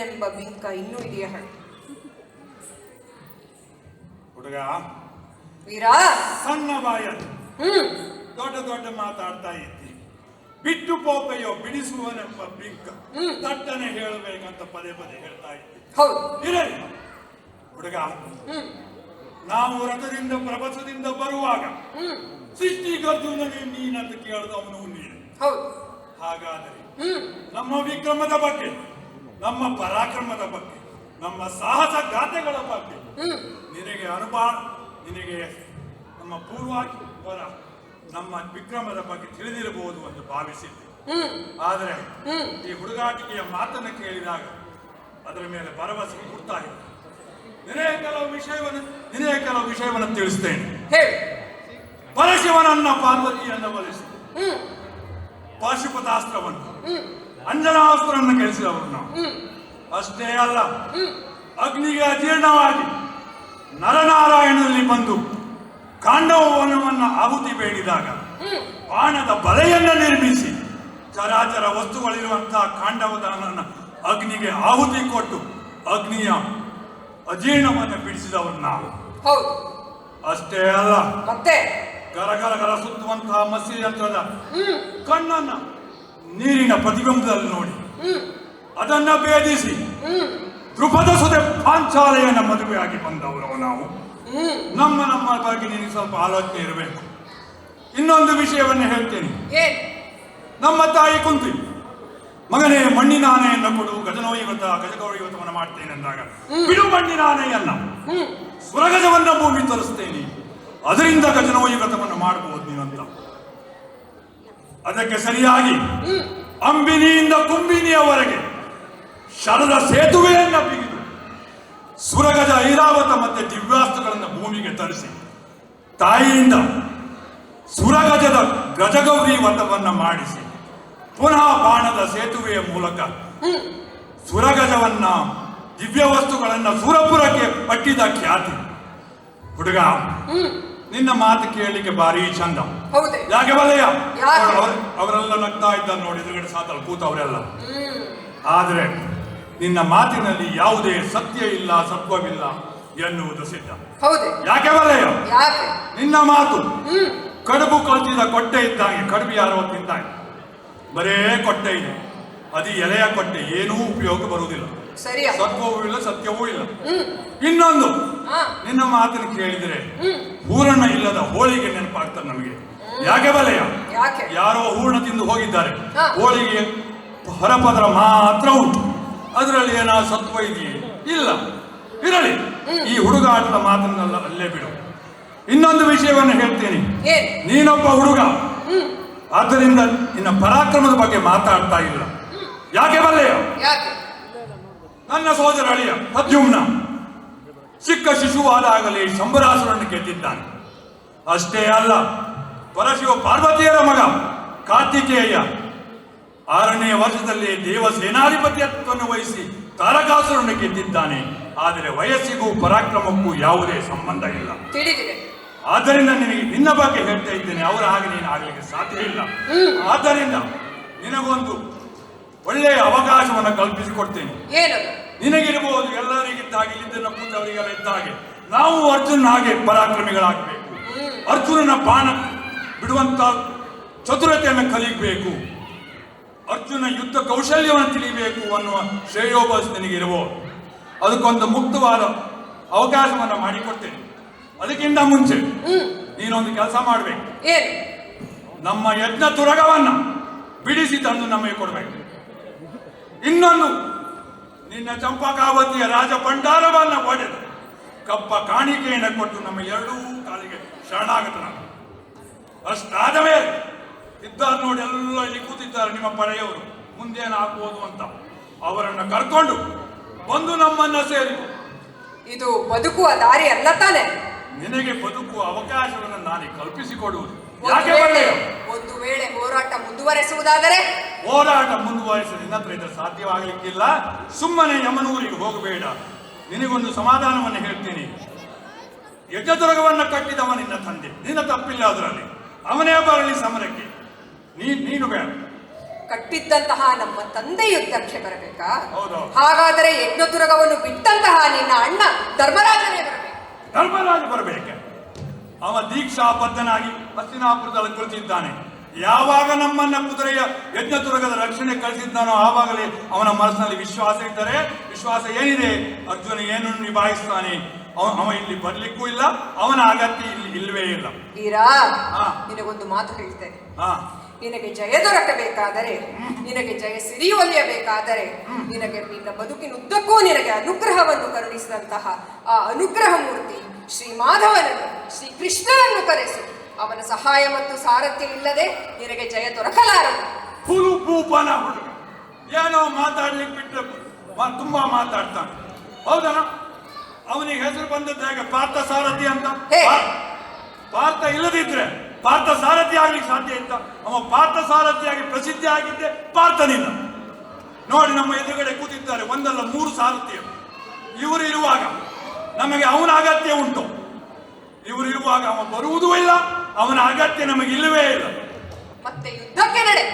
S2: ಏನೆಂಬ ಬಿಂಕ ಇನ್ನೂ ಇದೆಯ ಹೇಳು
S1: ಹುಡುಗ.
S2: ವೀರ.
S1: ಸಣ್ಣ ಬಾಯಲ್ಲಿ ದೊಡ್ಡ ದೊಡ್ಡ ಮಾತಾಡ್ತಾ ಇದ್ದಿ. ಬಿಟ್ಟು ಪೋಪೆಯೋ ಬಿಡಿಸುವನೆಂಬ ಬಿಂಕ ದಟ್ಟನೆ ಹೇಳಬೇಕಂತ ಪದೇ ಪದೇ ಹೇಳ್ತಾ ಇದ್ದಿ.
S2: ಹೌದು.
S1: ಇರಲಿ ಹುಡುಗ. ನಾವು ರಥದಿಂದ ಪ್ರಪಂಚದಿಂದ ಬರುವಾಗ ಸೃಷ್ಟಿಗರ್ಜುನನೇ ನೀನಂತ ಕೇಳಿದವನು ನೀನು.
S2: ಹೌದು.
S1: ಹಾಗಾದರೆ ನಮ್ಮ ವಿಕ್ರಮದ ಬಗ್ಗೆ, ನಮ್ಮ ಪರಾಕ್ರಮದ ಬಗ್ಗೆ, ನಮ್ಮ ಸಾಹಸ ಗಾಥೆಗಳ ಬಗ್ಗೆ ನಿನಗೆ ನಿನಗೆ ನಮ್ಮ ಪೂರ್ವಾಪರ ನಮ್ಮ ವಿಕ್ರಮದ ಬಗ್ಗೆ ತಿಳಿದಿರಬಹುದು ಎಂದು ಭಾವಿಸಿದ್ದೆ. ಆದರೆ ಈ ಹುಡುಗಾಟಿಕೆಯ ಮಾತನ್ನು ಕೇಳಿದಾಗ ಅದರ ಮೇಲೆ ಭರವಸೆ ಹುಡ್ತಾ ಇದೆ. ನಿನಗೆ ಕೆಲವು ವಿಷಯವನ್ನು ತಿಳಿಸ್ತೇನೆ. ಪರಶಿವನನ್ನ ಪಾರ್ವತಿಯನ್ನ ಬಲಿಸಿ ಪಾಶುಪತಾಸ್ತ್ರವನ್ನು ಅಂಜನಾಸ್ತ್ರವನ್ನು ಕೆಳಿಸಿದವರು ನಾವು. ಅಷ್ಟೇ ಅಲ್ಲ, ಅಗ್ನಿಗೆ ಅಜೀರ್ಣವಾಗಿ ನರನಾರಾಯಣನಲ್ಲಿ ಬಂದು ಕಾಂಡವವನವನ್ನು ಆಹುತಿ ಬೇಡಿದಾಗ ಬಾಣದ ಬಲೆಯನ್ನು ನಿರ್ಮಿಸಿ ಚರಾಚರ ವಸ್ತುಗಳಿರುವಂತಹ ಕಾಂಡವದಾನನ್ನು ಅಗ್ನಿಗೆ ಆಹುತಿ ಕೊಟ್ಟು ಅಗ್ನಿಯ ಅಜೀರ್ಣವನ್ನು ಬಿಡಿಸಿದವರು ನಾವು. ಅಷ್ಟೇ ಅಲ್ಲ,
S2: ಮತ್ತೆ
S1: ಗರಗರ ಸುತ್ತುವಂತಹ ಮಸಿ ಯಂತ್ರದ ಕಣ್ಣನ್ನ ನೀರಿನ ಪ್ರತಿಬಿಂಬದಲ್ಲಿ ನೋಡಿ ಅದನ್ನ ಭೇದಿಸಿ ದ್ರುಪದ ಸುದೆ ಪಾಂಚಾಲೆಯನ್ನ ಮದುವೆಯಾಗಿ ಬಂದವರು ನಾವು. ನಮ್ಮ ಬಗ್ಗೆ ನಿನಗೆ ಸ್ವಲ್ಪ ಆಲೋಚನೆ ಇರಬೇಕು. ಇನ್ನೊಂದು ವಿಷಯವನ್ನು ಹೇಳ್ತೇನೆ. ನಮ್ಮ ತಾಯಿ ಕುಂತಿ ಮಗನೇ ಮಣ್ಣಿನ ಆನೆಯನ್ನು ಕೊಡು, ಗಜಗೌರಿವತವನ್ನು ಮಾಡ್ತೇನೆ ಅಂದಾಗ ಬಿಡು ಮಣ್ಣಿನ ಆನೆಯನ್ನ, ಸ್ವರಗಜವನ್ನ ಭೂಮಿ ತರಿಸ್ತೇನೆ, ಅದರಿಂದ ಗಜನೋಯುಗತವನ್ನು ಮಾಡಬಹುದು ನೀವಂತ. ಅದಕ್ಕೆ ಸರಿಯಾಗಿ ಅಂಬಿನಿಯಿಂದ ಕುಂಬಿನಿಯವರೆಗೆ ಶರದ ಸೇತುವೆಯನ್ನ ಬಿಗಿದು ಸುರಗಜ ಐರಾವತ ಮತ್ತೆ ದಿವ್ಯಾಸ್ತ್ರಗಳನ್ನು ಭೂಮಿಗೆ ತರಿಸಿ ತಾಯಿಯಿಂದ ಸುರಗಜದ ಗಜಗೌರಿ ವ್ರತವನ್ನ ಮಾಡಿಸಿ ಪುನಃ ಬಾಣದ ಸೇತುವೆಯ ಮೂಲಕ ಸುರಗಜವನ್ನ ದಿವ್ಯ ವಸ್ತುಗಳನ್ನ ಸುರಪುರಕ್ಕೆ ಪಟ್ಟಿದ ಖ್ಯಾತಿ. ಹುಡುಗ, ನಿನ್ನ ಮಾತು ಕೇಳಲಿಕ್ಕೆ ಭಾರಿ ಚಂದ. ಯಾಕೆ ಬಲೆಯ ಅವರೆಲ್ಲ ನಗ್ತಾ ಇದ್ದ ನೋಡಿದ್ರೆ ಸಾತಲ್ಲಿ ಕೂತವರೆಲ್ಲ. ಆದ್ರೆ ನಿನ್ನ ಮಾತಿನಲ್ಲಿ ಯಾವುದೇ ಸತ್ಯ ಇಲ್ಲ, ಸತ್ವವಿಲ್ಲ ಎನ್ನುವುದು ಸಿದ್ಧ. ಯಾಕೆ ಬಲೆಯ ನಿನ್ನ ಮಾತು ಕಡುಬು ಕಲ್ತಿದ ಕೊಟ್ಟೆ ಇದ್ದಂಗೆ. ಕಡುಬು ಯಾರೋ ತಿಂತಾನೆ, ಬರೇ ಕೊಟ್ಟೆ ಇದೆ, ಅದು ಎಲೆಯ ಕೊಟ್ಟೆ, ಏನೂ ಉಪಯೋಗ ಬರುವುದಿಲ್ಲ, ಸತ್ವವೂ ಇಲ್ಲ, ಸತ್ಯವೂ ಇಲ್ಲ. ಇನ್ನೊಂದು, ನಿನ್ನ ಮಾತನ್ನು ಕೇಳಿದರೆ ಹೂರಣ ಇಲ್ಲದ ಹೋಳಿಗೆ ನೆನಪಾಗ್ತದೆ ನಮಗೆ. ಯಾಕೆ ಬಲೆಯ ಯಾರೋ ಹೂರ್ಣ ತಿಂದು ಹೋಗಿದ್ದಾರೆ, ಹೋಳಿಗೆ ಹೊರಪದರ ಮಾತ್ರ ಉಂಟು, ಅದರಲ್ಲಿ ಏನಾದ್ರು ಸತ್ವ ಇದೆಯೇ? ಇಲ್ಲ. ಇರಲಿ, ಈ ಹುಡುಗಾಟದ ಮಾತನ್ನೆಲ್ಲ ಅಲ್ಲೇ ಬಿಡು. ಇನ್ನೊಂದು ವಿಷಯವನ್ನು ಹೇಳ್ತೇನೆ. ನೀನೊಬ್ಬ ಹುಡುಗ, ಆದ್ದರಿಂದ ನಿನ್ನ ಪರಾಕ್ರಮದ ಬಗ್ಗೆ ಮಾತಾಡ್ತಾ ಇಲ್ಲ. ಯಾಕೆ ಬಲ್ಲೆಯ ನನ್ನ ಸೋದರ ಅಳಿಯ ಪ್ರದ್ಯುಮ್ನ ಚಿಕ್ಕ ಶಿಶುವಾದಾಗಲೇ ಶಂಬರಾಸುರನ್ನು ಗೆದ್ದಿದ್ದಾನೆ. ಅಷ್ಟೇ ಅಲ್ಲ, ಪರಶಿವ ಪಾರ್ವತಿಯರ ಮಗ ಕಾರ್ತಿಕೇಯ 6ನೇ ವರ್ಷದಲ್ಲಿ ದೇವ ಸೇನಾಧಿಪತ್ಯತ್ವವನ್ನು ವಹಿಸಿ ತಾರಕಾಸುರನ್ನು ಗೆದ್ದಿದ್ದಾನೆ. ಆದರೆ ವಯಸ್ಸಿಗೂ ಪರಾಕ್ರಮಕ್ಕೂ ಯಾವುದೇ ಸಂಬಂಧ ಇಲ್ಲ. ಆದ್ದರಿಂದ ನಿನಗೆ ನಿನ್ನ ಬಗ್ಗೆ ಹೇಳ್ತಾ ಇದ್ದೇನೆ, ಅವರ ಹಾಗೆ ನೀನು ಆಗಲಿಕ್ಕೆ ಸಾಧ್ಯ ಇಲ್ಲ. ಆದ್ದರಿಂದ ನಿನಗೊಂದು ಒಳ್ಳೆಯ ಅವಕಾಶವನ್ನು ಕಲ್ಪಿಸಿಕೊಡ್ತೇನೆ. ನಿನಗಿರಬಹುದು ಎಲ್ಲರಿಗಿದ್ದ ಹಾಗೆ, ಇಲ್ಲಿದ್ದ ಕೂತವರಿಗೆಲ್ಲ ಇದ್ದ ಹಾಗೆ ನಾವು ಅರ್ಜುನ ಹಾಗೆ ಪರಾಕ್ರಮಿಗಳಾಗಬೇಕು. ಅರ್ಜುನನ ಬಾಣ ಬಿಡುವಂತ ಚತುರತೆಯನ್ನು ಕಲಿಯಬೇಕು, ಅರ್ಜುನ ಯುದ್ಧ ಕೌಶಲ್ಯವನ್ನು ತಿಳಿಯಬೇಕು ಅನ್ನುವ ಶ್ರೇಯೋಭಾಸ ನಿನಗಿರಬಹುದು. ಅದಕ್ಕೊಂದು ಮುಕ್ತವಾದ ಅವಕಾಶವನ್ನು ಮಾಡಿಕೊಡ್ತೇನೆ. ಅದಕ್ಕಿಂತ ಮುಂಚೆ ನೀನೊಂದು ಕೆಲಸ ಮಾಡಬೇಕು. ನಮ್ಮ ಯಜ್ಞ ತುರಗವನ್ನ ಬಿಡಿಸಿ ತಂದು ನಮಗೆ ಕೊಡಬೇಕು. ಇನ್ನೊಂದು, ನಿನ್ನ ಚಂಪಕಾವತಿಯ ರಾಜ ಭಂಡಾರವನ್ನ ಒಡೆದು ಕಪ್ಪ ಕಾಣಿಕೆಯನ್ನು ಕೊಟ್ಟು ನಮ್ಮ ಎರಡೂ ಕಾಲಿಗೆ ಶರಣಾಗತನ. ಅಷ್ಟಾದ ಮೇಲೆ ಇದ್ದಾರೆ ನೋಡಿ, ಎಲ್ಲ ಇಲ್ಲಿ ಕೂತಿದ್ದಾರೆ ನಿಮ್ಮ ಪಡೆಯವರು, ಮುಂದೇನು ಆಗ್ಬೋದು ಅಂತ ಅವರನ್ನು ಕರ್ಕೊಂಡು ಬಂದು ನಮ್ಮನ್ನ ಸೇರಿ.
S2: ಇದು ಬದುಕುವ ದಾರಿ ಅಲ್ಲ ತಾನೆ?
S1: ನಿನಗೆ ಬದುಕುವ ಅವಕಾಶವನ್ನು ನಾನೇ ಕಲ್ಪಿಸಿಕೊಡುವುದು.
S2: ಒಂದು ವೇಳೆ ಹೋರಾಟ ಮುಂದುವರೆಸುವುದಾದರೆ?
S1: ಹೋರಾಟ ಮುಂದುವರಿಸ ನಿನ್ನ ಹತ್ರ ಇದ್ರೆ ಸಾಧ್ಯವಾಗಲಿಕ್ಕಿಲ್ಲ. ಸುಮ್ಮನೆ ಯಮನೂರಿಗೆ ಹೋಗಬೇಡ. ನಿನಗೊಂದು ಸಮಾಧಾನವನ್ನು ಹೇಳ್ತೀನಿ. ಯಜ್ಞದುರ್ಗವನ್ನು ಕಟ್ಟಿದವ ನಿನ್ನ ತಂದೆ, ನಿನ್ನ ತಪ್ಪಿಲ್ಲ ಅದರಲ್ಲಿ. ಅವನೇ ಬರಲಿ ಸಮರಕ್ಕೆ, ನೀನು ಬೇಡ.
S2: ಕಟ್ಟಿದ್ದಂತಹ ನಮ್ಮ ತಂದೆ ಯುದ್ಧಕ್ಕೆ ಬರಬೇಕಾ?
S1: ಹೌದು.
S2: ಹಾಗಾದರೆ ಯಜ್ಞದುರ್ಗವನ್ನು ಬಿಟ್ಟಂತಹ ನಿನ್ನ ಅಣ್ಣ ಧರ್ಮರಾಜನೇ ಬರಬೇಕು.
S1: ಧರ್ಮರಾಜ ಬರಬೇಕೆ? ಅವ ದೀಕ್ಷಾಬದ್ಧನಾಗಿ ಹಸ್ತಿನಾಪುರದಲ್ಲಿ ಕುಳಿತಿದ್ದಾನೆ. ಯಾವಾಗ ನಮ್ಮನ್ನ ಕುದುರೆಯ ಯಜ್ಞದುರ್ಗದ ರಕ್ಷಣೆ ಕಳಿಸಿದ್ದಾನೋ ಆವಾಗಲೇ ಅವನ ಮನಸ್ಸಿನಲ್ಲಿ ವಿಶ್ವಾಸ ಇದ್ದರೆ, ವಿಶ್ವಾಸ ಏನಿದೆ, ಅರ್ಜುನ ಏನನ್ನು ನಿಭಾಯಿಸ್ತಾನೆ. ಅವ ಇಲ್ಲಿ ಬರ್ಲಿಕ್ಕೂ ಇಲ್ಲ, ಅವನ ಅಗತ್ಯ ಇಲ್ಲಿ ಇಲ್ಲವೇ ಇಲ್ಲ.
S2: ವೀರಾ, ನಿನಗೊಂದು ಮಾತು ಹೇಳ್ತೇನೆ. ನಿನಗೆ ಜಯ ದೊರಕಬೇಕಾದರೆ, ನಿನಗೆ ಜಯ ಸಿರಿ ಒಲಿಯಬೇಕಾದರೆ, ನಿನಗೆ ನಿನ್ನ ಬದುಕಿನುದ್ದಕ್ಕೂ ನಿನಗೆ ಅನುಗ್ರಹವನ್ನು ಕರುಣಿಸಿದಂತಹ ಆ ಅನುಗ್ರಹ ಮೂರ್ತಿ ಶ್ರೀ ಮಾಧವನನ್ನು, ಶ್ರೀ ಕೃಷ್ಣನನ್ನು ಕರೆಸು. ಅವನ ಸಹಾಯ ಮತ್ತು ಸಾರಥ್ಯ ಇಲ್ಲದೆ ನಿನಗೆ ಜಯ ದೊರಕಲಾರದು.
S1: ಹುಲು ಭೂಪನ ಹುಡುಗ ಏನೋ ಮಾತಾಡ್ಲಿಕ್ಕೆ ಬಿಟ್ಟು ತುಂಬಾ ಮಾತಾಡ್ತಾನೆ. ಹೌದಾ? ಅವನಿಗೆ ಹೆಸರು ಬಂದದ್ದು ಹೇಗೆ? ಪಾರ್ಥ ಸಾರಥಿ ಅಂತ. ಪಾರ್ಥ ಇಲ್ಲದಿದ್ರೆ ಪಾರ್ಥ ಸಾರಥಿ ಆಗ್ಲಿಕ್ಕೆ ಸಾಧ್ಯ ಇತ್ತ? ಅವ ಪಾರ್ಥ ಸಾರಥಿಯಾಗಿ ಪ್ರಸಿದ್ಧಿ ಆಗಿದ್ದೆ ಪಾರ್ಥನಿಂದ. ನೋಡಿ, ನಮ್ಮ ಎದುರುಗಡೆ ಕೂತಿದ್ದಾರೆ ಒಂದಲ್ಲ 3 ಸಾರಥಿಯರು. ಇವರು ಇರುವಾಗ ನಮಗೆ ಅವನ ಅಗತ್ಯ ಉಂಟು. ಇವರು ಇರುವಾಗ ಅವ ಬರುವುದೂ ಇಲ್ಲ, ಅವನ ಅಗತ್ಯ ನಮಗೆ ಇಲ್ಲವೇ ಇಲ್ಲ.
S2: ಮತ್ತೆ ಯುದ್ಧಕ್ಕೆ ನಡೆ.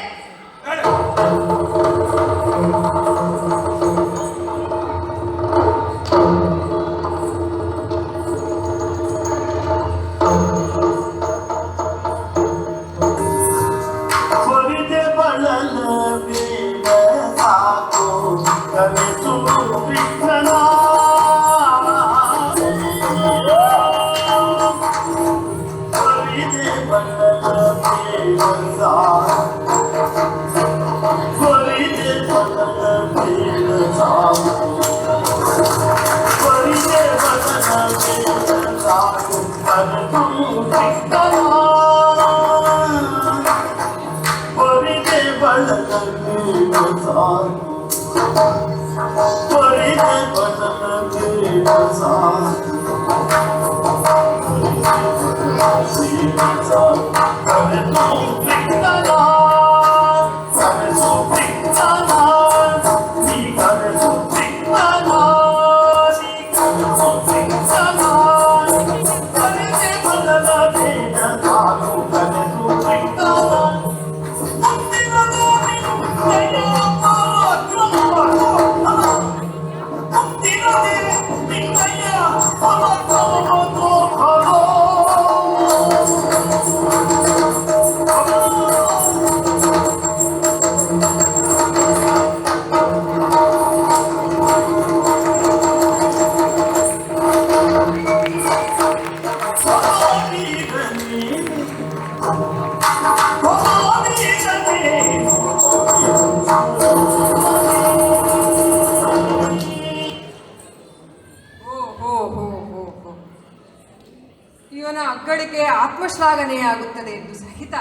S2: ಇವನ ಅಗ್ಗಳಿಕೆ ಆತ್ಮಶ್ಲಾಘನೆಯಾಗುತ್ತದೆ ಎಂದು ಸಹಿತ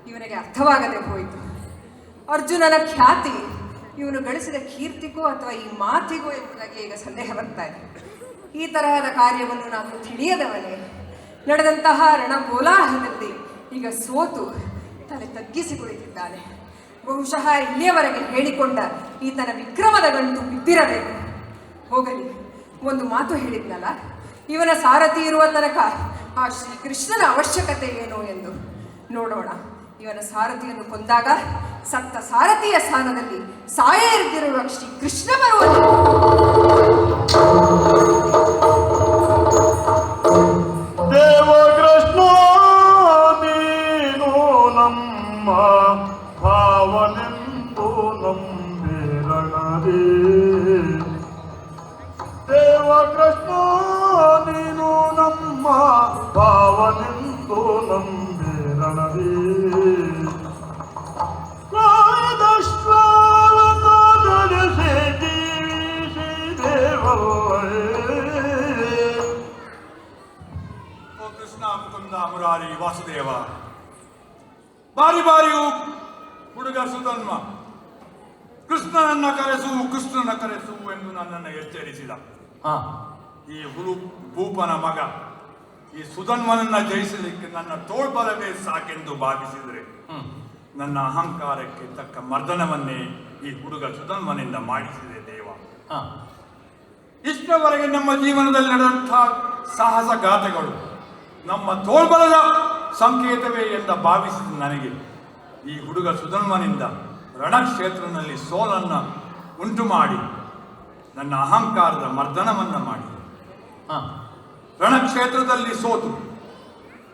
S2: ಇವನಿಗೆ ಅರ್ಥವಾಗದೆ ಹೋಯಿತು. ಅರ್ಜುನನ ಖ್ಯಾತಿ ಇವನು ಗಳಿಸಿದ ಕೀರ್ತಿಗೂ ಅಥವಾ ಈ ಮಾತಿಗೂ ಎಂಬುದಾಗಿ ಈಗ ಸಂದೇಹ ಬರ್ತಾ ಇದೆ. ಈ ತರಹದ ಕಾರ್ಯವನ್ನು ನಾನು ತಿಳಿಯದವನೇ ನಡೆದಂತಹ ರಣಕೋಲಾಹಲದಲ್ಲಿ ಈಗ ಸೋತು ತಲೆ ತಗ್ಗಿಸಿ ಕುಳಿತಿದ್ದಾನೆ. ಬಹುಶಃ ಇಲ್ಲಿಯವರೆಗೆ ಹೇಳಿಕೊಂಡ ಈತನ ವಿಕ್ರಮದ ಗಂಟು ಬಿದ್ದಿರಬೇಕು. ಹೋಗಲಿ, ಒಂದು ಮಾತು ಹೇಳಿದ್ನಲ್ಲ, ಇವನ ಸಾರಥಿ ಇರುವ ತನಕ ಆ ಶ್ರೀಕೃಷ್ಣನ ಅವಶ್ಯಕತೆ ಏನು ಎಂದು ನೋಡೋಣ. ಇವನ ಸಾರಥಿಯನ್ನು ಕೊಂದಾಗ ಸತ್ತ ಸಾರಥಿಯ ಸ್ಥಾನದಲ್ಲಿ ಸಾಯ ಇರಿದಿರುವ ಶ್ರೀಕೃಷ್ಣ ಬರುವುದು.
S3: ದೇವಕೃಷ್ಣ ನೀನು ನಮ್ಮ ಭಾವನೆಂದು ನಂಬಿರಣದೇ. ದೇವಕೃಷ್ಣ ನೀನು ನಮ್ಮ ಭಾವನೆಂದು ನಂಬಿರಣದೇ.
S1: ಕೃಷ್ಣ ಮುಕುಂದ ಮುರಾರಿ ವಾಸುದೇವ, ಬಾರಿ ಬಾರಿಯೂ ಹುಡುಗ ಸುಧನ್ವ ಕೃಷ್ಣನನ್ನ ಕರೆಸು ಎಂದು ನನ್ನನ್ನು ಎಚ್ಚರಿಸಿದ. ಈ ಹುಲು ಭೂಪನ ಮಗ ಈ ಸುಧನ್ವನನ್ನ ಜಯಿಸಲಿಕ್ಕೆ ನನ್ನ ತೋಳ್ಬಲವೇ ಸಾಕೆಂದು ಭಾವಿಸಿದರೆ ನನ್ನ ಅಹಂಕಾರಕ್ಕೆ ತಕ್ಕ ಮರ್ದನವನ್ನೇ ಈ ಹುಡುಗ ಸುಧನ್ವನಿಂದ ಮಾಡಿಸಿದೆ ದೇವ. ಇಷ್ಟವರೆಗೆ ನಮ್ಮ ಜೀವನದಲ್ಲಿ ನಡೆದಂಥ ಸಾಹಸ ಗಾಥೆಗಳು ನಮ್ಮ ತೋಳ್ಬಲದ ಸಂಕೇತವೇ ಎಂದು ಭಾವಿಸಿದ ನನಗೆ ಈ ಹುಡುಗ ಸುಧನ್ವನಿಂದ ರಣಕ್ಷೇತ್ರನಲ್ಲಿ ಸೋಲನ್ನು ಉಂಟು ಮಾಡಿ ನನ್ನ ಅಹಂಕಾರದ ಮರ್ದನವನ್ನು ಮಾಡಿ ರಣಕ್ಷೇತ್ರದಲ್ಲಿ ಸೋತು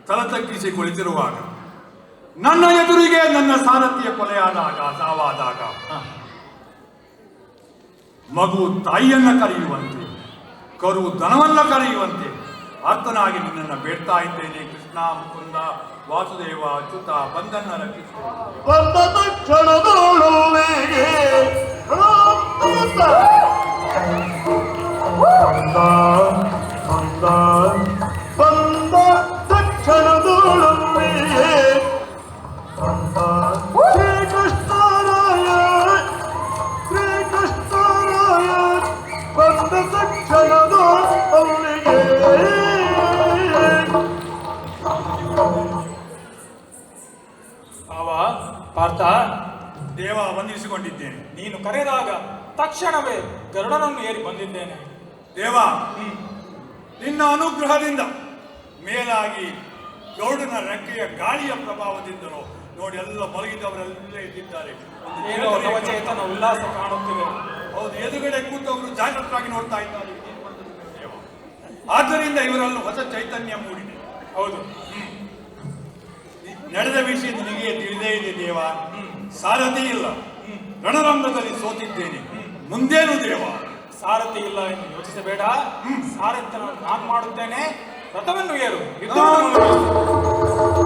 S1: ತಲೆತಗ್ಗಿಸಿ ಕುಳಿತಿರುವಾಗ ನನ್ನ ಎದುರಿಗೆ ನನ್ನ ಸಾರಥಿಯ ಕೊಲೆಯಾದಾಗ ಸಾವಾದಾಗ ಮಗು ತಾಯಿಯನ್ನ ಕರೆಯುವಂತೆ ಕರು ದನವನ್ನ ಕರೆಯುವಂತೆ ಆರ್ತನಾಗಿ ನಿನ್ನನ್ನು ಬೇಡ್ತಾ ಇದ್ದೇನೆ. ಕೃಷ್ಣ, ಮುಕುಂದ, ವಾಸುದೇವ, ಅಚ್ಯುತ, ಬಂದನ್ನ ರಕ್ಷಿಸು.
S3: ಬಂದ ತಕ್ಷಣದೊಳಗೆ ಬಂದ ಬಂದ ಬಂದ ತಕ್ಷಣದೊಳಗೆ ಬಂದ ಶ್ರೀಕೃಷ್ಣರಾಯ ಶ್ರೀಕೃಷ್ಣರಾಯ ಬಂದ ತಕ್ಷಣದೊಳಗೆ.
S5: ಪಾರ್ಥ,
S1: ದೇವ ವಂದಿಸಿಕೊಂಡಿದ್ದೇನೆ.
S5: ನೀನು ಕರೆದಾಗ ತಕ್ಷಣವೇ ಗರುಡನನ್ನು ಏರಿ ಬಂದಿದ್ದೇನೆ.
S1: ದೇವ, ನಿನ್ನ ಅನುಗ್ರಹದಿಂದ ಮೇಲಾಗಿ ಗರುಡನ ರೆಕ್ಕೆಯ ಗಾಳಿಯ ಪ್ರಭಾವದಿಂದಲೋ ನೋಡಿ ಎಲ್ಲ ಮಲಗಿದವರೆಲ್ಲೇ ಇದ್ದಿದ್ದಾರೆ.
S5: ಏನೋ ನವಚೇತನ ಉಲ್ಲಾಸ ಕಾಣುತ್ತಿವೆ.
S1: ಹೌದು, ಎದುರುಗಡೆ ಕೂತವರು ಜಾಗೃತರಾಗಿ ನೋಡ್ತಾ ಇದ್ದಾರೆ. ದೇವ, ಆದ್ದರಿಂದ ಇವರಲ್ಲೂ ಹೊಸ ಚೈತನ್ಯ ಮೂಡಿದೆ.
S5: ಹೌದು,
S1: ನಡೆದ ವಿಷಯ ನಿನಗೆ ತಿಳಿದೇ ಇದೆ ದೇವ. ಸಾರಥಿ ಇಲ್ಲ, ರಣರಂಗದಲ್ಲಿ ಸೋತಿದ್ದೇನೆ. ಮುಂದೇನು ದೇವ?
S5: ಸಾರಥಿ ಇಲ್ಲ ಎಂದು ಯೋಚಿಸಬೇಡ. ಸಾರಥ್ಯ ನಾನು ಮಾಡುತ್ತೇನೆ. ರಥವನ್ನು ಏರು, ಯುದ್ಧವನ್ನು ಮುಗಿಸು.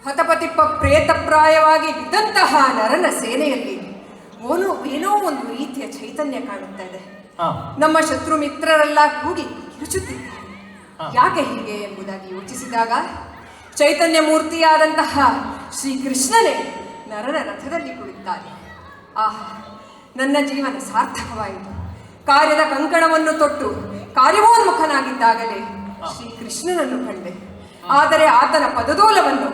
S2: ಹತಪತಿಪ್ಪ ಪ್ರೇತಪ್ರಾಯವಾಗಿ ಬಿದ್ದಂತಹ ನರನ ಸೇನೆಯಲ್ಲಿ ಏನೋ ಒಂದು ರೀತಿಯ ಚೈತನ್ಯ ಕಾಣುತ್ತಾ ಇದೆ. ನಮ್ಮ ಶತ್ರು ಮಿತ್ರರೆಲ್ಲ ಕೂಗಿ ಕಿರುಚುತ್ತಿದ್ದಾರೆ. ಯಾಕೆ ಹೀಗೆ ಎಂಬುದಾಗಿ ಯೋಚಿಸಿದಾಗ ಚೈತನ್ಯ ಮೂರ್ತಿಯಾದಂತಹ ಶ್ರೀಕೃಷ್ಣನೇ ನರನ ರಥದಲ್ಲಿ ಕುಳಿತಾನೆ. ಆಹಾ, ನನ್ನ ಜೀವನ ಸಾರ್ಥಕವಾಯಿತು. ಕಾರ್ಯದ ಕಂಕಣವನ್ನು ತೊಟ್ಟು ಕಾರ್ಯೋನ್ಮುಖನಾಗಿದ್ದಾಗಲೇ ಶ್ರೀಕೃಷ್ಣನನ್ನು ಕಂಡೆ. ಆದರೆ ಆತನ ಪದದೋಲವನ್ನು,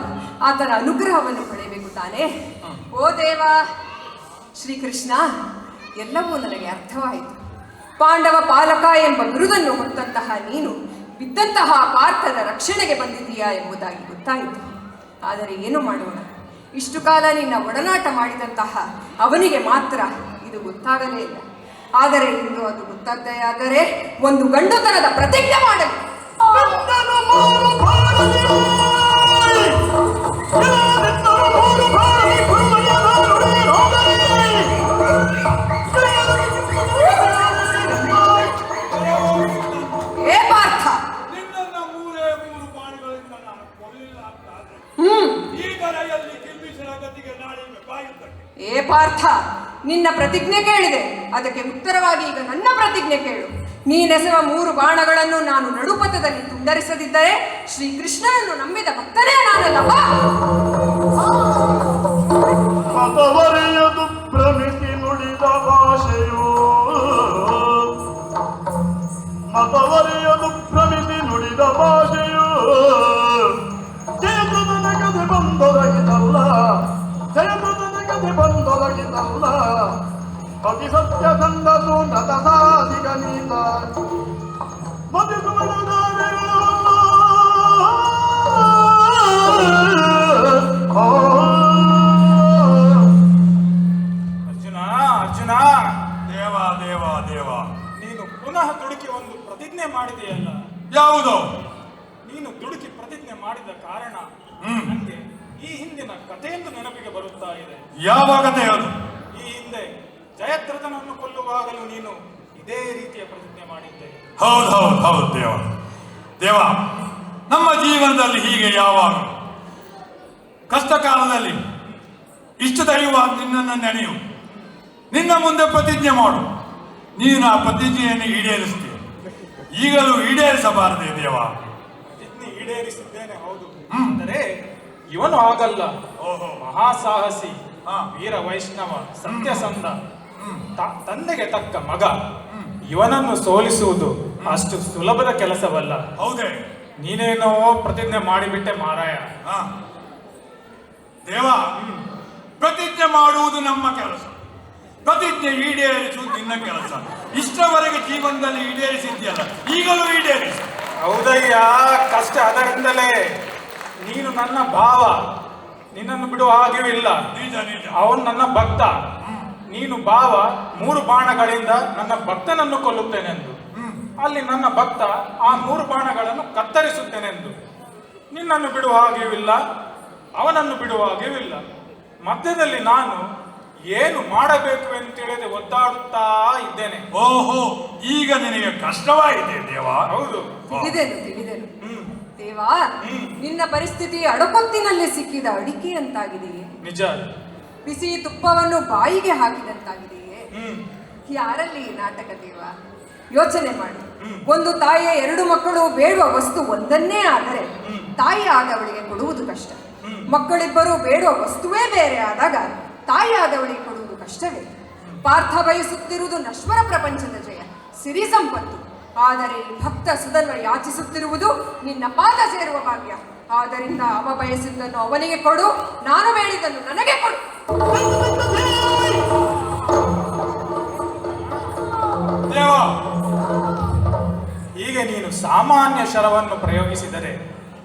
S2: ಆತನ ಅನುಗ್ರಹವನ್ನು ಪಡೆಯಬೇಕು ತಾನೇ. ಓ ದೇವ ಶ್ರೀಕೃಷ್ಣ, ಎಲ್ಲವೂ ನನಗೆ ಅರ್ಥವಾಯಿತು. ಪಾಂಡವ ಪಾಲಕ ಎಂಬ ಬಿರುದನ್ನು ಹೊತ್ತಂತಹ ನೀನು ಬಿದ್ದಂತಹ ಪಾರ್ಥನ ರಕ್ಷಣೆಗೆ ಬಂದಿದ್ದೀಯಾ ಎಂಬುದಾಗಿ ಗೊತ್ತಾಯಿತು. ಆದರೆ ಏನು ಮಾಡೋಣ, ಇಷ್ಟು ಕಾಲ ನಿನ್ನ ಒಡನಾಟ ಮಾಡಿದಂತಹ ಅವನಿಗೆ ಮಾತ್ರ ಇದು ಗೊತ್ತಾಗಲೇ ಇಲ್ಲ. ಆದರೆ ಇಂದು ಅದು ಗೊತ್ತಾಗದೇ ಆದರೆ ಒಂದು ಗಂಡುತನದ ಪ್ರತಿಜ್ಞೆ ಮಾಡಲಿ. ಏ ಪಾರ್ಥ,
S1: ನಿನ್ನನ್ನ ಮೂರೇ ಮೂರು ಬಾಣಗಳಿಂದ ನಾನು ಕೊಲ್ಲಿಲ್ಲ ಅಂತಾದ್ರೆ ಈ ಕರೆಯಲ್ಲಿ ಕಿಲ್ಬಿಸಿರ ಗತಿಗೆ ನಾಳೆ ಬಾಯುತ್ತಕ್ಕೆ.
S2: ಏ ಪಾರ್ಥ, ನಿನ್ನ ಪ್ರತಿಜ್ಞೆ ಕೇಳಿದೆ, ಅದಕ್ಕೆ ಉತ್ತರವಾಗಿ ಈಗ ನನ್ನ ಪ್ರತಿಜ್ಞೆ ಕೇಳು. ನೀನೆಸೆವ 3 ಬಾಣಗಳನ್ನು ನಾನು ನಡುಪಥದಲ್ಲಿ ತುಂಡರಿಸದಿದ್ದರೆ ಶ್ರೀಕೃಷ್ಣನನ್ನು ನಂಬಿದ ಭಕ್ತನೇ ನಾನಲ್ಲವಾ?
S3: ಮತವರೆಯದು ಭ್ರಮಿಸಿ ನುಡಿದ ಭಾಷೆಯು, ಮತವರೆಯದು ಭ್ರಮಿಸಿ ನುಡಿದ ಭಾಷೆಯು ಜಯಪ್ರದನ ಕಥೆ ಬಂದೊದಗಿತಲ್ಲ, ಜಯಪ್ರದನ ಕಥೆ ಬಂದೊದಗಿತಲ್ಲ. ಅತಿ ಸತ್ಯ ಸಂದಸು ನತ ಸಾಧಿಕ ನೀತ ಮತಿ
S5: ಅರ್ಜುನ, ಅರ್ಜುನ,
S1: ದೇವ ದೇವ ದೇವ,
S5: ನೀನು ಪುನಃ ದುಡುಕಿ ಒಂದು ಪ್ರತಿಜ್ಞೆ ಮಾಡಿದೆಯಲ್ಲ.
S1: ಯಾವುದು?
S5: ನೀನು ದುಡುಕಿ ಪ್ರತಿಜ್ಞೆ ಮಾಡಿದ ಕಾರಣ ನನಗೆ ಈ ಹಿಂದಿನ ಕಥೆಯೊಂದು ನೆನಪಿಗೆ ಬರುತ್ತಾ ಇದೆ.
S1: ಯಾವ ಕಥೆ ಅದು?
S5: ಈ ಹಿಂದೆ ಜಯದ್ರಥನನ್ನು ಕೊಲ್ಲುವಾಗಲೂ ನೀನು ಇದೇ ರೀತಿಯ ಪ್ರತಿಜ್ಞೆ ಮಾಡಿದ್ದೆ.
S1: ಹೌದು ಹೌದು ಹೌದು ದೇವ. ದೇವ, ನಮ್ಮ ಜೀವನದಲ್ಲಿ ಹೀಗೆ ಯಾವಾಗ ಕಷ್ಟ ಕಾಲದಲ್ಲಿ ಇಷ್ಟ ದೈವ ನಿನ್ನನ್ನು ನೆನೆಯು, ನಿನ್ನ ಮುಂದೆ ಪ್ರತಿಜ್ಞೆ ಮಾಡು. ನೀನು ಆ ಪ್ರತಿಜ್ಞೆಯನ್ನು ಈಡೇರಿಸ್ತೀಯ. ಈಗಲೂ ಈಡೇರಿಸಬಾರದೆ ದೇವ?
S5: ಪ್ರತಿಜ್ಞೆ ಈಡೇರಿಸಿದ್ದೇನೆ, ಅಂದರೆ ಇವನು ಆಗಲ್ಲ.
S1: ಓಹೋ.
S5: ಮಹಾಸಾಹಸಿ,
S1: ಹಾ.
S5: ವೀರ ವೈಷ್ಣವ, ಸತ್ಯಸಂಧ, ತಂದೆಗೆ ತಕ್ಕ ಮಗ. ಇವನನ್ನು ಸೋಲಿಸುವುದು ಅಷ್ಟು ಸುಲಭದ ಕೆಲಸವಲ್ಲ.
S1: ಹೌದೇ?
S5: ನೀನೇನೋ ಪ್ರತಿಜ್ಞೆ ಮಾಡಿಬಿಟ್ಟೆ ಮಾರಾಯ.
S1: ಹಾ. ದೇವ, ಪ್ರತಿಜ್ಞೆ ಮಾಡುವುದು ನಮ್ಮ ಕೆಲಸ, ಪ್ರತಿಜ್ಞೆ ಈಡೇರಿಸುವುದು ನಿನ್ನ ಕೆಲಸ. ಇಷ್ಟವರೆಗೆ ಜೀವನದಲ್ಲಿ ಈಡೇರಿಸಿದ್ಯಲ್ಲ, ಈಗಲೂ ಈಡೇರಿಸು.
S5: ಹೌದಯ್ಯ, ಕಷ್ಟ ಅದರಿಂದಲೇ. ನೀನು ನನ್ನ ಭಾವ, ನಿನ್ನನ್ನು ಬಿಡುವ ಹಾಗೆಯೂ ಇಲ್ಲ.
S1: ನಿಜ ನಿಜ.
S5: ಅವನು ನನ್ನ ಭಕ್ತ, ನೀನು ಭಾವ. 3 ಬಾಣಗಳಿಂದ ನನ್ನ ಭಕ್ತನನ್ನು ಕೊಲ್ಲುತ್ತೇನೆಂದು, ಅಲ್ಲಿ ನನ್ನ ಭಕ್ತ ಆ 3 ಬಾಣಗಳನ್ನು ಕತ್ತರಿಸುತ್ತೇನೆಂದು. ನಿನ್ನನ್ನು ಬಿಡುವ ಹಾಗೆಯೂ ಇಲ್ಲ, ಅವನನ್ನು ಬಿಡುವ ಹಾಗೆಯೂ ಇಲ್ಲ. ಮಧ್ಯದಲ್ಲಿ ನಾನು ಏನು ಮಾಡಬೇಕು ಎಂದು ತಿಳಿದು ಒದ್ದಾಡುತ್ತಾ ಇದ್ದೇನೆ.
S1: ಓಹೋ, ಈಗ ನಿನಗೆ ಕಷ್ಟವಾಗಿದೆ ದೇವ.
S5: ಹೌದು.
S2: ತಿಳಿದೆನು. ದೇವಾ, ನಿನ್ನ ಪರಿಸ್ಥಿತಿ ಅಡಕೊತ್ತಿನಲ್ಲಿ ಸಿಕ್ಕಿದ ಅಡಿಕೆಯಂತಾಗಿದೆಯೇ?
S5: ನಿಜ.
S2: ಬಿಸಿ ತುಪ್ಪವನ್ನು ಬಾಯಿಗೆ ಹಾಕಿದಂತಾಗಿದೆಯೇ? ಯಾರಲ್ಲಿ ಈ ನಾಟಕ ದೇವ? ಯೋಚನೆ ಮಾಡಿ. ಒಂದು ತಾಯಿಯ 2 ಮಕ್ಕಳು ಬೇಡುವ ವಸ್ತು ಒಂದನ್ನೇ ಆದರೆ ತಾಯಿ ಆದವಳಿಗೆ ಕೊಡುವುದು ಕಷ್ಟ. ಮಕ್ಕಳಿಬ್ಬರು ಬೇಡುವ ವಸ್ತುವೇ ಬೇರೆ ಆದಾಗ ತಾಯಿ ಆದವಳಿಗೆ ಕೊಡುವುದು ಕಷ್ಟವೇ? ಪಾರ್ಥ ಬಯಸುತ್ತಿರುವುದು ನಶ್ವರ ಪ್ರಪಂಚದ ಜಯ, ಸಿರಿ ಸಂಪತ್ತು. ಆದರೆ ಈ ಭಕ್ತ ಸುಧನ್ವ ಯಾಚಿಸುತ್ತಿರುವುದು ನಿನ್ನ ಪಾದ ಸೇರುವ ಭಾಗ್ಯ. ಆದ್ದರಿಂದ ಅವ ಬಯಸಿದ್ದನ್ನು ಅವನಿಗೆ ಕೊಡು, ನಾನು ಬೇಡಿದ್ದನ್ನು ನನಗೆ ಕೊಡು.
S1: ದೇವ,
S5: ಹೀಗೆ ನೀನು ಸಾಮಾನ್ಯ ಶರವನ್ನು ಪ್ರಯೋಗಿಸಿದರೆ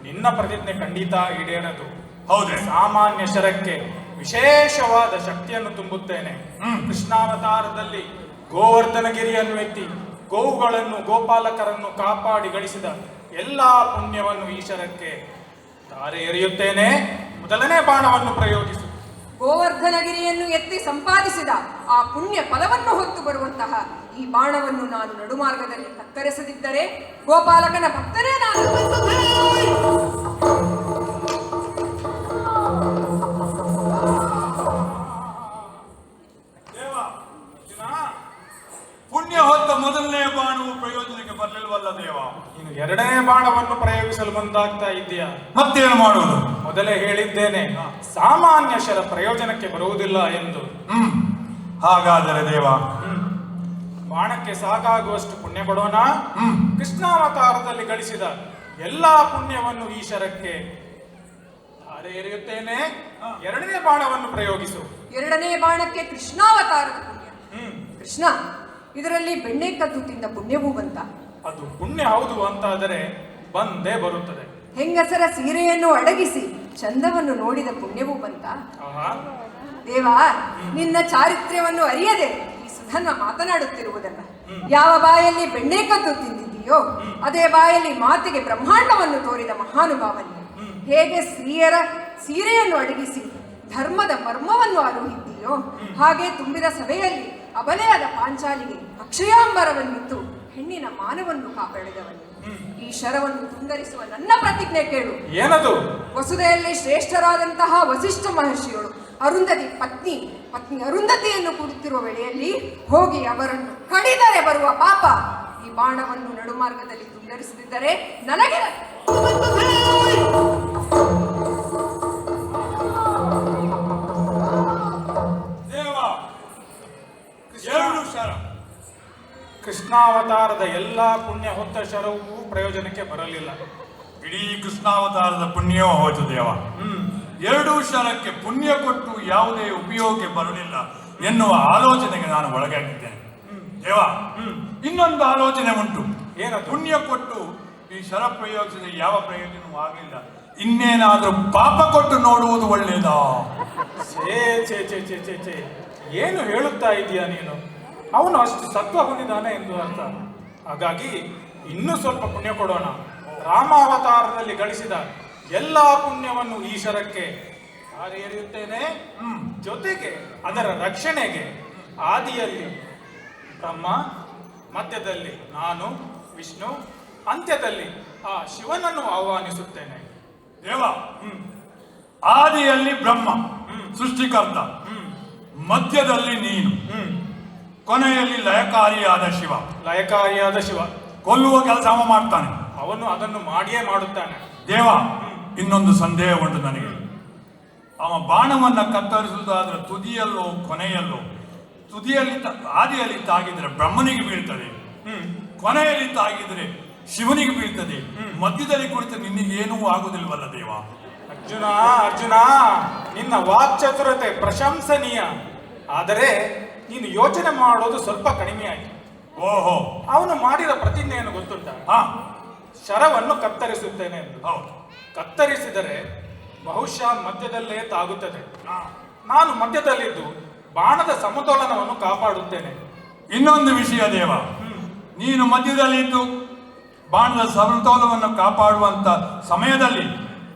S5: ನಿನ್ನ ಪ್ರತಿಜ್ಞೆ ಖಂಡಿತ ಈಡೇರದು.
S1: ಹೌದೇ?
S5: ಸಾಮಾನ್ಯ ಶರಕ್ಕೆ ವಿಶೇಷವಾದ ಶಕ್ತಿಯನ್ನು ತುಂಬುತ್ತೇನೆ. ಕೃಷ್ಣಾವತಾರದಲ್ಲಿ ಗೋವರ್ಧನಗಿರಿಯನ್ನು ಎತ್ತಿ ಗೋವುಗಳನ್ನು ಗೋಪಾಲಕರನ್ನು ಕಾಪಾಡಿ ಗಳಿಸಿದ ಎಲ್ಲಾ ಪುಣ್ಯವನ್ನು ಈ ಶರಕ್ಕೆ ತಾರೆ ಎರೆಯುತ್ತೇನೆ. ಮೊದಲನೇ ಬಾಣವನ್ನು ಪ್ರಯೋಗಿಸು.
S2: ಗೋವರ್ಧನಗಿರಿಯನ್ನು ಎತ್ತಿ ಸಂಪಾದಿಸಿದ ಆ ಪುಣ್ಯ ಫಲವನ್ನು ಹೊತ್ತು ಬರುವಂತಹ ಈ ಬಾಣವನ್ನು ನಾನು ನಡುಮಾರ್ಗದಲ್ಲಿ ಕತ್ತರಿಸದಿದ್ದರೆ ಗೋಪಾಲಕನ ಭಕ್ತರೇ ನಾನು.
S1: ದೇವ, ಪುಣ್ಯ ಹೊತ್ತ ಮೊದಲನೇ ಬಾಣವು ಪ್ರಯೋಜನಕ್ಕೆ ಬರಲಿಲ್ವಲ್ಲ ದೇವ?
S5: ನೀನು ಎರಡನೇ ಬಾಣವನ್ನು ಪ್ರಯೋಗಿಸಲು ಮುಂದಾಗ್ತಾ ಇದ್ದೀಯಾ?
S1: ಮತ್ತೇನು ಮಾಡುವುದು?
S5: ಮೊದಲೇ ಹೇಳಿದ್ದೇನೆ, ಸಾಮಾನ್ಯ ಶರ ಪ್ರಯೋಜನಕ್ಕೆ ಬರುವುದಿಲ್ಲ ಎಂದು.
S1: ಹಾಗಾದರೆ ದೇವ,
S5: ಬಾಣಕ್ಕೆ ಸಾಕಾಗುವಷ್ಟು ಪುಣ್ಯ ಕೊಡೋಣ. ಕೃಷ್ಣಾವತಾರದಲ್ಲಿ ಗಳಿಸಿದ ಎಲ್ಲಾ ಪುಣ್ಯವನ್ನು ಈ ಶರಕ್ಕೆ ತಾರೆ ಎರೆಯುತ್ತೇನೆ. ಎರಡನೇ ಬಾಣವನ್ನು ಪ್ರಯೋಗಿಸು.
S2: ಎರಡನೇ ಬಾಣಕ್ಕೆ ಕೃಷ್ಣಾವತಾರದ ಪುಣ್ಯ. ಕೃಷ್ಣ, ಇದರಲ್ಲಿ ಬೆಣ್ಣೆ ಕದ್ದು ತಿಂದ ಪುಣ್ಯವೂ ಬಂತ?
S5: ಅದು ಪುಣ್ಯ ಹೌದು ಅಂತಾದರೆ ಬಂದೇ ಬರುತ್ತದೆ.
S2: ಹೆಂಗಸರ ಸೀರೆಯನ್ನು ಅಡಗಿಸಿ ಚಂದವನ್ನು ನೋಡಿದ ಪುಣ್ಯವೂ ಬಂತ?
S5: ಆಹಾ.
S2: ದೇವ, ನಿನ್ನ ಚಾರಿತ್ರ್ಯವನ್ನು ಅರಿಯದೆ ಈ ಸುಧನ್ವ ಮಾತನಾಡುತ್ತಿರುವುದಲ್ಲ. ಯಾವ ಬಾಯಲ್ಲಿ ಬೆಣ್ಣೆ ಕದ್ದು ತಿಂದಿದ್ದೀಯೋ ಅದೇ ಬಾಯಲ್ಲಿ ಮಾತಿಗೆ ಬ್ರಹ್ಮಾಂಡವನ್ನು ತೋರಿದ ಮಹಾನುಭಾವನೆ. ಹೇಗೆ ಸ್ತ್ರೀಯರ ಸೀರೆಯನ್ನು ಅಡಗಿಸಿ ಧರ್ಮದ ಮರ್ಮವನ್ನು ಅರುಹಿದ್ದೀಯೋ ಹಾಗೆ ತುಂಬಿದ ಸಭೆಯಲ್ಲಿ ಅಬಲೆಯಾದ ಪಾಂಚಾಲಿಗೆ ಅಕ್ಷಯಾಂಬರವನ್ನಿತ್ತು ಹೆಣ್ಣಿನ ಮಾನವನ್ನು ಕಾಪಾಡಿದವನು. ಈ ಶರವನ್ನು ತುಂಡರಿಸುವ ನನ್ನ ಪ್ರತಿಜ್ಞೆ ಕೇಳು.
S5: ಏನದು?
S2: ವಸುದೆಯಲ್ಲಿ ಶ್ರೇಷ್ಠರಾದಂತಹ ವಸಿಷ್ಠ ಮಹರ್ಷಿಗಳು ಅರುಂಧತಿ ಪತ್ನಿ ಅರುಂಧತಿಯನ್ನು ಕೂಡುತ್ತಿರುವ ವೇಳೆಯಲ್ಲಿ ಹೋಗಿ ಅವರನ್ನು ಕಡಿದರೆ ಬರುವ ಪಾಪ. ಈ ಬಾಣವನ್ನು ನಡುಮಾರ್ಗದಲ್ಲಿ ತುಂಡರಿಸದಿದ್ದರೆ ನನಗೆ
S1: ದೇವ, 2 ಶರ.
S5: ಕೃಷ್ಣಾವತಾರದ ಎಲ್ಲಾ ಪುಣ್ಯ ಹೊತ್ತ ಶರವೂ ಪ್ರಯೋಜನಕ್ಕೆ ಬರಲಿಲ್ಲ.
S1: ಇಡೀ ಕೃಷ್ಣಾವತಾರದ ಪುಣ್ಯವೂ ಹೋಯ್ತು ದೇವ. 2 ಶರಕ್ಕೆ ಪುಣ್ಯ ಕೊಟ್ಟು ಯಾವುದೇ ಉಪಯೋಗಕ್ಕೆ ಬರಲಿಲ್ಲ ಎನ್ನುವ ಆಲೋಚನೆಗೆ ನಾನು ಒಳಗಾಗಿದ್ದೇನೆ ದೇವ. ಇನ್ನೊಂದು ಆಲೋಚನೆ ಉಂಟು.
S5: ಏನದು?
S1: ಪುಣ್ಯ ಕೊಟ್ಟು ಈ ಶರ ಪ್ರಯೋಗಿಸಿದ ಯಾವ ಪ್ರಯೋಜನವೂ ಆಗಲಿಲ್ಲ, ಇನ್ನೇನಾದ್ರೂ ಪಾಪ ಕೊಟ್ಟು ನೋಡುವುದು ಒಳ್ಳೆಯದಾ?
S5: ಛೇ ಛೇ ಛೇ ಛೇ ಛೇ ಛೇ, ಏನು ಹೇಳುತ್ತಾ ಇದೀಯಾ ನೀನು? ಅವನು ಅಷ್ಟು ಸತ್ವ ಹೊಂದಿದ್ದಾನೆ ಎಂದು ಅರ್ಥ. ಹಾಗಾಗಿ ಇನ್ನೂ ಸ್ವಲ್ಪ ಪುಣ್ಯ ಕೊಡೋಣ. ರಾಮಾವತಾರದಲ್ಲಿ ಗಳಿಸಿದ ಎಲ್ಲಾ ಪುಣ್ಯವನ್ನು ಈ ಶರಕ್ಕೆ ತಾರೆ ಎರೆಯುತ್ತೇನೆ. ಜೊತೆಗೆ ಅದರ ರಕ್ಷಣೆಗೆ ಆದಿಯಲ್ಲಿ ಬ್ರಹ್ಮ, ಮಧ್ಯದಲ್ಲಿ ನಾನು ವಿಷ್ಣು, ಅಂತ್ಯದಲ್ಲಿ ಆ ಶಿವನನ್ನು ಆಹ್ವಾನಿಸುತ್ತೇನೆ.
S1: ದೇವ, ಆದಿಯಲ್ಲಿ ಬ್ರಹ್ಮ ಸೃಷ್ಟಿಕರ್ತ, ಮಧ್ಯದಲ್ಲಿ ನೀನು, ಕೊನೆಯಲ್ಲಿ ಲಯಕಾರಿಯಾದ ಶಿವ.
S5: ಲಯಕಾರಿಯಾದ ಶಿವ
S1: ಕೊಲ್ಲುವ ಕೆಲಸ ಅವ ಮಾಡ್ತಾನೆ.
S5: ಅವನು ಅದನ್ನು ಮಾಡಿಯೇ ಮಾಡುತ್ತಾನೆ.
S1: ದೇವ, ಇನ್ನೊಂದು ಸಂದೇಹ ಉಂಟು ನನಗೆ. ಅವ ಬಾಣವನ್ನ ಕತ್ತರಿಸುವುದಾದ್ರೆ ತುದಿಯಲ್ಲೋ ಕೊನೆಯಲ್ಲೋ, ತುದಿಯಲ್ಲಿ ಆದಿಯಲ್ಲಿ ತಾಗಿದ್ರೆ ಬ್ರಹ್ಮನಿಗೆ ಬೀಳ್ತದೆ, ಕೊನೆಯಲ್ಲಿ ತಾಗಿದ್ರೆ ಶಿವನಿಗೆ ಬೀಳ್ತದೆ, ಮಧ್ಯದಲ್ಲಿ ಕುಳಿತ ನಿನಗೇನೂ ಆಗುದಿಲ್ವಲ್ಲ ದೇವ?
S5: ಅರ್ಜುನ ಅರ್ಜುನ, ನಿನ್ನ ವಾಕ್ಚತುರತೆ ಪ್ರಶಂಸನೀಯ. ಆದರೆ ನೀನು ಯೋಚನೆ ಮಾಡೋದು ಸ್ವಲ್ಪ ಕಡಿಮೆ ಆಯ್ತು.
S1: ಓಹೋ,
S5: ಅವನು ಮಾಡಿದ ಪ್ರತಿಜ್ಞೆಯನ್ನು ಗೊತ್ತುಂಟ?
S1: ಹಾ,
S5: ಶರವನ್ನು ಕತ್ತರಿಸುತ್ತೇನೆ ಎಂದು.
S1: ಹೌದು.
S5: ಕತ್ತರಿಸಿದರೆ ಬಹುಶಃ ಮಧ್ಯದಲ್ಲೇ ತಾಗುತ್ತದೆ. ನಾನು ಮಧ್ಯದಲ್ಲಿದ್ದು ಬಾಣದ ಸಮತೋಲನವನ್ನು ಕಾಪಾಡುತ್ತೇನೆ.
S1: ಇನ್ನೊಂದು ವಿಷಯ ದೇವ, ನೀನು ಮಧ್ಯದಲ್ಲಿದ್ದು ಬಾಣದ ಸಮತೋಲನವನ್ನು ಕಾಪಾಡುವಂತ ಸಮಯದಲ್ಲಿ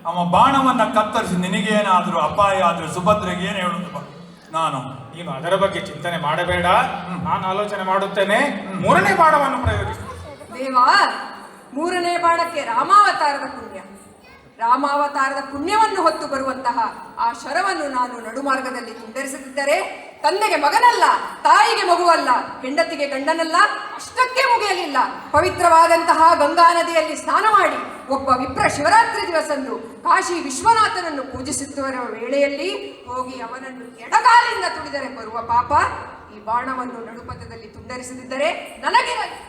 S1: ಅವ ಬಾಣವನ್ನ ಕತ್ತರಿಸಿ ನಿನಗೇನಾದ್ರೂ ಅಪಾಯ ಆದ್ರೆ ಸುಭದ್ರೆಗೆ ಏನು ಹೇಳುದು?
S5: ನೀನು ಅದರ ಬಗ್ಗೆ ಚಿಂತನೆ ಮಾಡಬೇಡ, ನಾನು ಆಲೋಚನೆ ಮಾಡುತ್ತೇನೆ. ಮೂರನೇ ಬಾಣವನ್ನು ಪ್ರಯೋಗಿಸು.
S2: ದೇವ, ಮೂರನೇ ಬಾಣಕ್ಕೆ ರಾಮಾವತಾರದ ಪುಣ್ಯ. ರಾಮಾವತಾರದ ಪುಣ್ಯವನ್ನು ಹೊತ್ತು ಬರುವಂತಹ ಆ ಶರವನ್ನು ನಾನು ನಡುಮಾರ್ಗದಲ್ಲಿ ತುಂಡರಿಸದಿದ್ದರೆ ತಂದೆಗೆ ಮಗನಲ್ಲ, ತಾಯಿಗೆ ಮಗುವಲ್ಲ, ಹೆಂಡತಿಗೆ ಗಂಡನಲ್ಲ, ಅಷ್ಟಕ್ಕೆ ಮುಗಿಯಲಿಲ್ಲ. ಪವಿತ್ರವಾದಂತಹ ಗಂಗಾ ನದಿಯಲ್ಲಿ ಸ್ನಾನ ಮಾಡಿ ಒಬ್ಬ ವಿಪ್ರ ಶಿವರಾತ್ರಿ ದಿವಸಂದು ಕಾಶಿ ವಿಶ್ವನಾಥನನ್ನು ಪೂಜಿಸುತ್ತಿರುವ ವೇಳೆಯಲ್ಲಿ ಹೋಗಿ ಅವನನ್ನು ಎಡಗಾಲಿಂದ ತುಳಿದರೆ ಬರುವ ಪಾಪ ಈ ಬಾಣವನ್ನು ನಡುಪಥದಲ್ಲಿ ತುಂಡರಿಸದಿದ್ದರೆ ನನಗಿರಲಿ.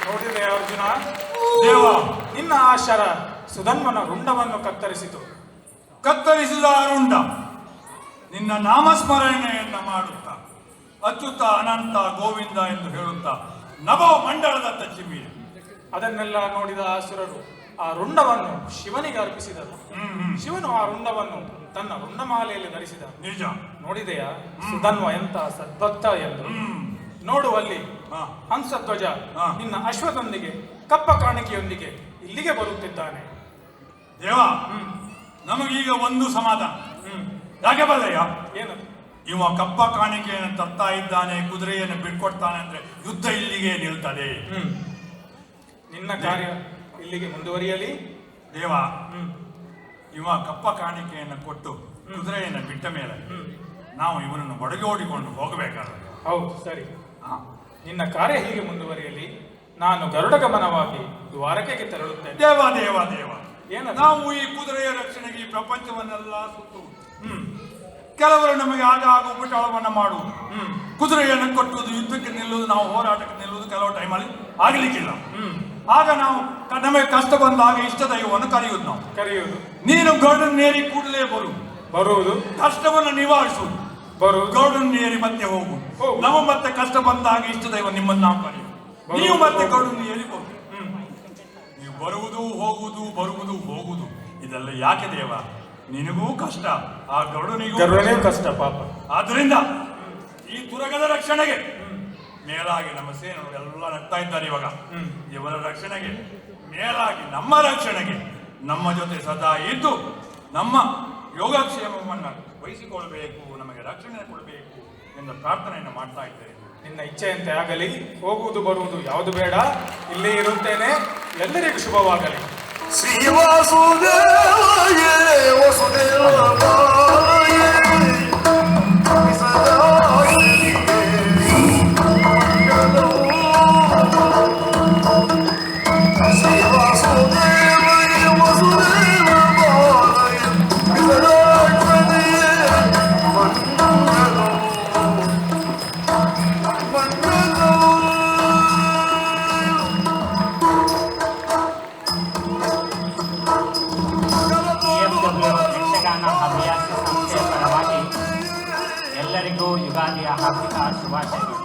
S5: ನೋಡಿದೆ ಅರ್ಜುನ,
S1: ದೇವ,
S5: ನಿನ್ನ ಆ ಶರ ಸುಧನ್ವನ ರುಂಡವನ್ನು ಕತ್ತರಿಸಿತು.
S1: ಕತ್ತರಿಸಿದ ರುಂಡ ನಿನ್ನ ನಾಮಸ್ಮರಣೆಯನ್ನ ಮಾಡುತ್ತಾ ಅಚ್ಯುತ ಅನಂತ ಗೋವಿಂದ ಎಂದು ಹೇಳುತ್ತಾ ನಭೋ ಮಂಡಲದತ್ತ ಚಿಮ್ಮಿದೆ.
S5: ಅದನ್ನೆಲ್ಲ ನೋಡಿದ ಅಸುರರು ಆ ರುಂಡವನ್ನು ಶಿವನಿಗೆ ಅರ್ಪಿಸಿದರು. ಶಿವನು ಆ ರುಂಡವನ್ನು ತನ್ನ ರುಂಡಮಾಲೆಯಲ್ಲಿ ಧರಿಸಿದ.
S1: ನಿಜ.
S5: ನೋಡಿದೆಯಾ ಸುಧನ್ವ ಎಂತ ಸದ್ಭಕ್ತ ಎಂದು? ನೋಡುವಲ್ಲಿ ಹಂಸಧ್ವಜ ನಿನ್ನ ಅಶ್ವದೊಂದಿಗೆ ಕಪ್ಪ ಕಾಣಿಕೆಯೊಂದಿಗೆ ಇಲ್ಲಿಗೆ ಬರುತ್ತಿದ್ದಾನೆ.
S1: ದೇವ, ನಮಗೀಗ ಒಂದು ಸಮಾಧಾನ. ಯಾಕೆ ಬಲ್ಲಯ್ಯ?
S5: ಏನದು?
S1: ಇವ ಕಪ್ಪ ಕಾಣಿಕೆಯನ್ನು ತರ್ತಾ ಇದ್ದಾನೆ, ಕುದುರೆಯನ್ನು ಬಿಟ್ಕೊಡ್ತಾನೆ ಅಂದ್ರೆ ಯುದ್ಧ ಇಲ್ಲಿಗೆ ನಿಲ್ತದೆ.
S5: ನಿನ್ನ ಕಾರ್ಯ ಇಲ್ಲಿಗೆ ಮುಂದುವರಿಯಲಿ.
S1: ದೇವ, ಇವ ಕಪ್ಪ ಕಾಣಿಕೆಯನ್ನು ಕೊಟ್ಟು ಕುದುರೆಯನ್ನು ಬಿಟ್ಟ ಮೇಲೆ ನಾವು ಇವನನ್ನು ಒಡಗೆ ಓಡಿಕೊಂಡು ಹೋಗಬೇಕಾದ್ರೆ.
S5: ಹೌದು, ಸರಿ. ನಿನ್ನ ಕಾರ್ಯ ಹೀಗೆ ಮುಂದುವರಿಯಲಿ. ನಾನು ಗರುಡ ಗಮನವಾಗಿ ದ್ವಾರಕೆಗೆ ತೆರಳುತ್ತೇನೆ.
S1: ದೇವ ದೇವ ದೇವ,
S5: ನಾವು
S1: ಈ ಕುದುರೆಯ ರಕ್ಷಣೆಗೆ ಈ ಪ್ರಪಂಚವನ್ನೆಲ್ಲ ಸುತ್ತುವುದು. ಕೆಲವರು ನಮಗೆ ಆಗಾಗ ಉಪಚಾರವನ್ನ ಮಾಡುವುದು, ಕುದುರೆಯನ್ನು ಕೊಟ್ಟುವುದು, ಯುದ್ಧಕ್ಕೆ ನಿಲ್ಲುವುದು, ನಾವು ಹೋರಾಟಕ್ಕೆ ನಿಲ್ಲುವುದು ಕೆಲವು ಟೈಮಲ್ಲಿ ಆಗಲಿಕ್ಕಿಲ್ಲ. ಆಗ ನಾವು ನಮಗೆ ಕಷ್ಟ ಬಂದಾಗ ಇಷ್ಟ ದೈವವನ್ನು ಕರೆಯುವುದು. ನೀನು ಗರುಡನ್ನೇರಿ ಕೂಡಲೇ ಬರುವುದು, ಕಷ್ಟವನ್ನು ನಿವಾರಿಸುವುದು, ಗರುಡನ್ನೇರಿ ಮತ್ತೆ ಹೋಗುವುದು. ನಮ್ಮ ಮತ್ತೆ ಕಷ್ಟ ಬಂದಾಗ ಇಷ್ಟ ದೈವ ನಿಮ್ಮನ್ನು ನಾವು ಕರೆಯುವುದು. ನೀವು ಮತ್ತೆ ಗರುಡನ್ನೇರಿ ಬರುವುದು. ನೀವು ಬರುವುದು ಹೋಗುವುದು, ಬರುವುದು ಹೋಗುವುದು, ಇದೆಲ್ಲ ಯಾಕೆ ದೇವ? ನಿನಗೂ ಕಷ್ಟ, ಆ ಗರುಡನಿಗೂ
S5: ಕಷ್ಟ ಪಾಪ.
S1: ಆದ್ರಿಂದ ಈ ತುರಗದ ರಕ್ಷಣೆಗೆ ಮೇಲಾಗಿ ನಮ್ಮ ಸೇನರು ಎಲ್ಲ ನಗ್ತಾ ಇದ್ದಾರೆ ಇವಾಗ. ಇವರ ರಕ್ಷಣೆಗೆ ಮೇಲಾಗಿ ನಮ್ಮ ರಕ್ಷಣೆಗೆ ನಮ್ಮ ಜೊತೆ ಸದಾ ಇದ್ದು ನಮ್ಮ ಯೋಗಕ್ಷೇಮವನ್ನು ವಹಿಸಿಕೊಳ್ಬೇಕು, ನಮಗೆ ರಕ್ಷಣೆ ಕೊಡಬೇಕು ಎಂದು ಪ್ರಾರ್ಥನೆಯನ್ನು ಮಾಡ್ತಾ ಇದ್ದೇನೆ.
S5: ನಿನ್ನ ಇಚ್ಛೆಯಂತೆ ಆಗಲಿ. ಹೋಗುವುದು ಬರುವುದು ಯಾವುದು ಬೇಡ, ಇಲ್ಲೇ ಇರುತ್ತೇನೆ. ಎಲ್ಲರಿಗೂ ಶುಭವಾಗಲಿ.
S3: ಶ್ರೀವಾಸುದೇವಾಯ ವಸುದೇವಾಯ
S6: ಎಲ್ಲರಿಗೂ ಯುಗಾದಿಯ ಹಾರ್ದಿಕ ಶುಭಾಶಯಗಳು.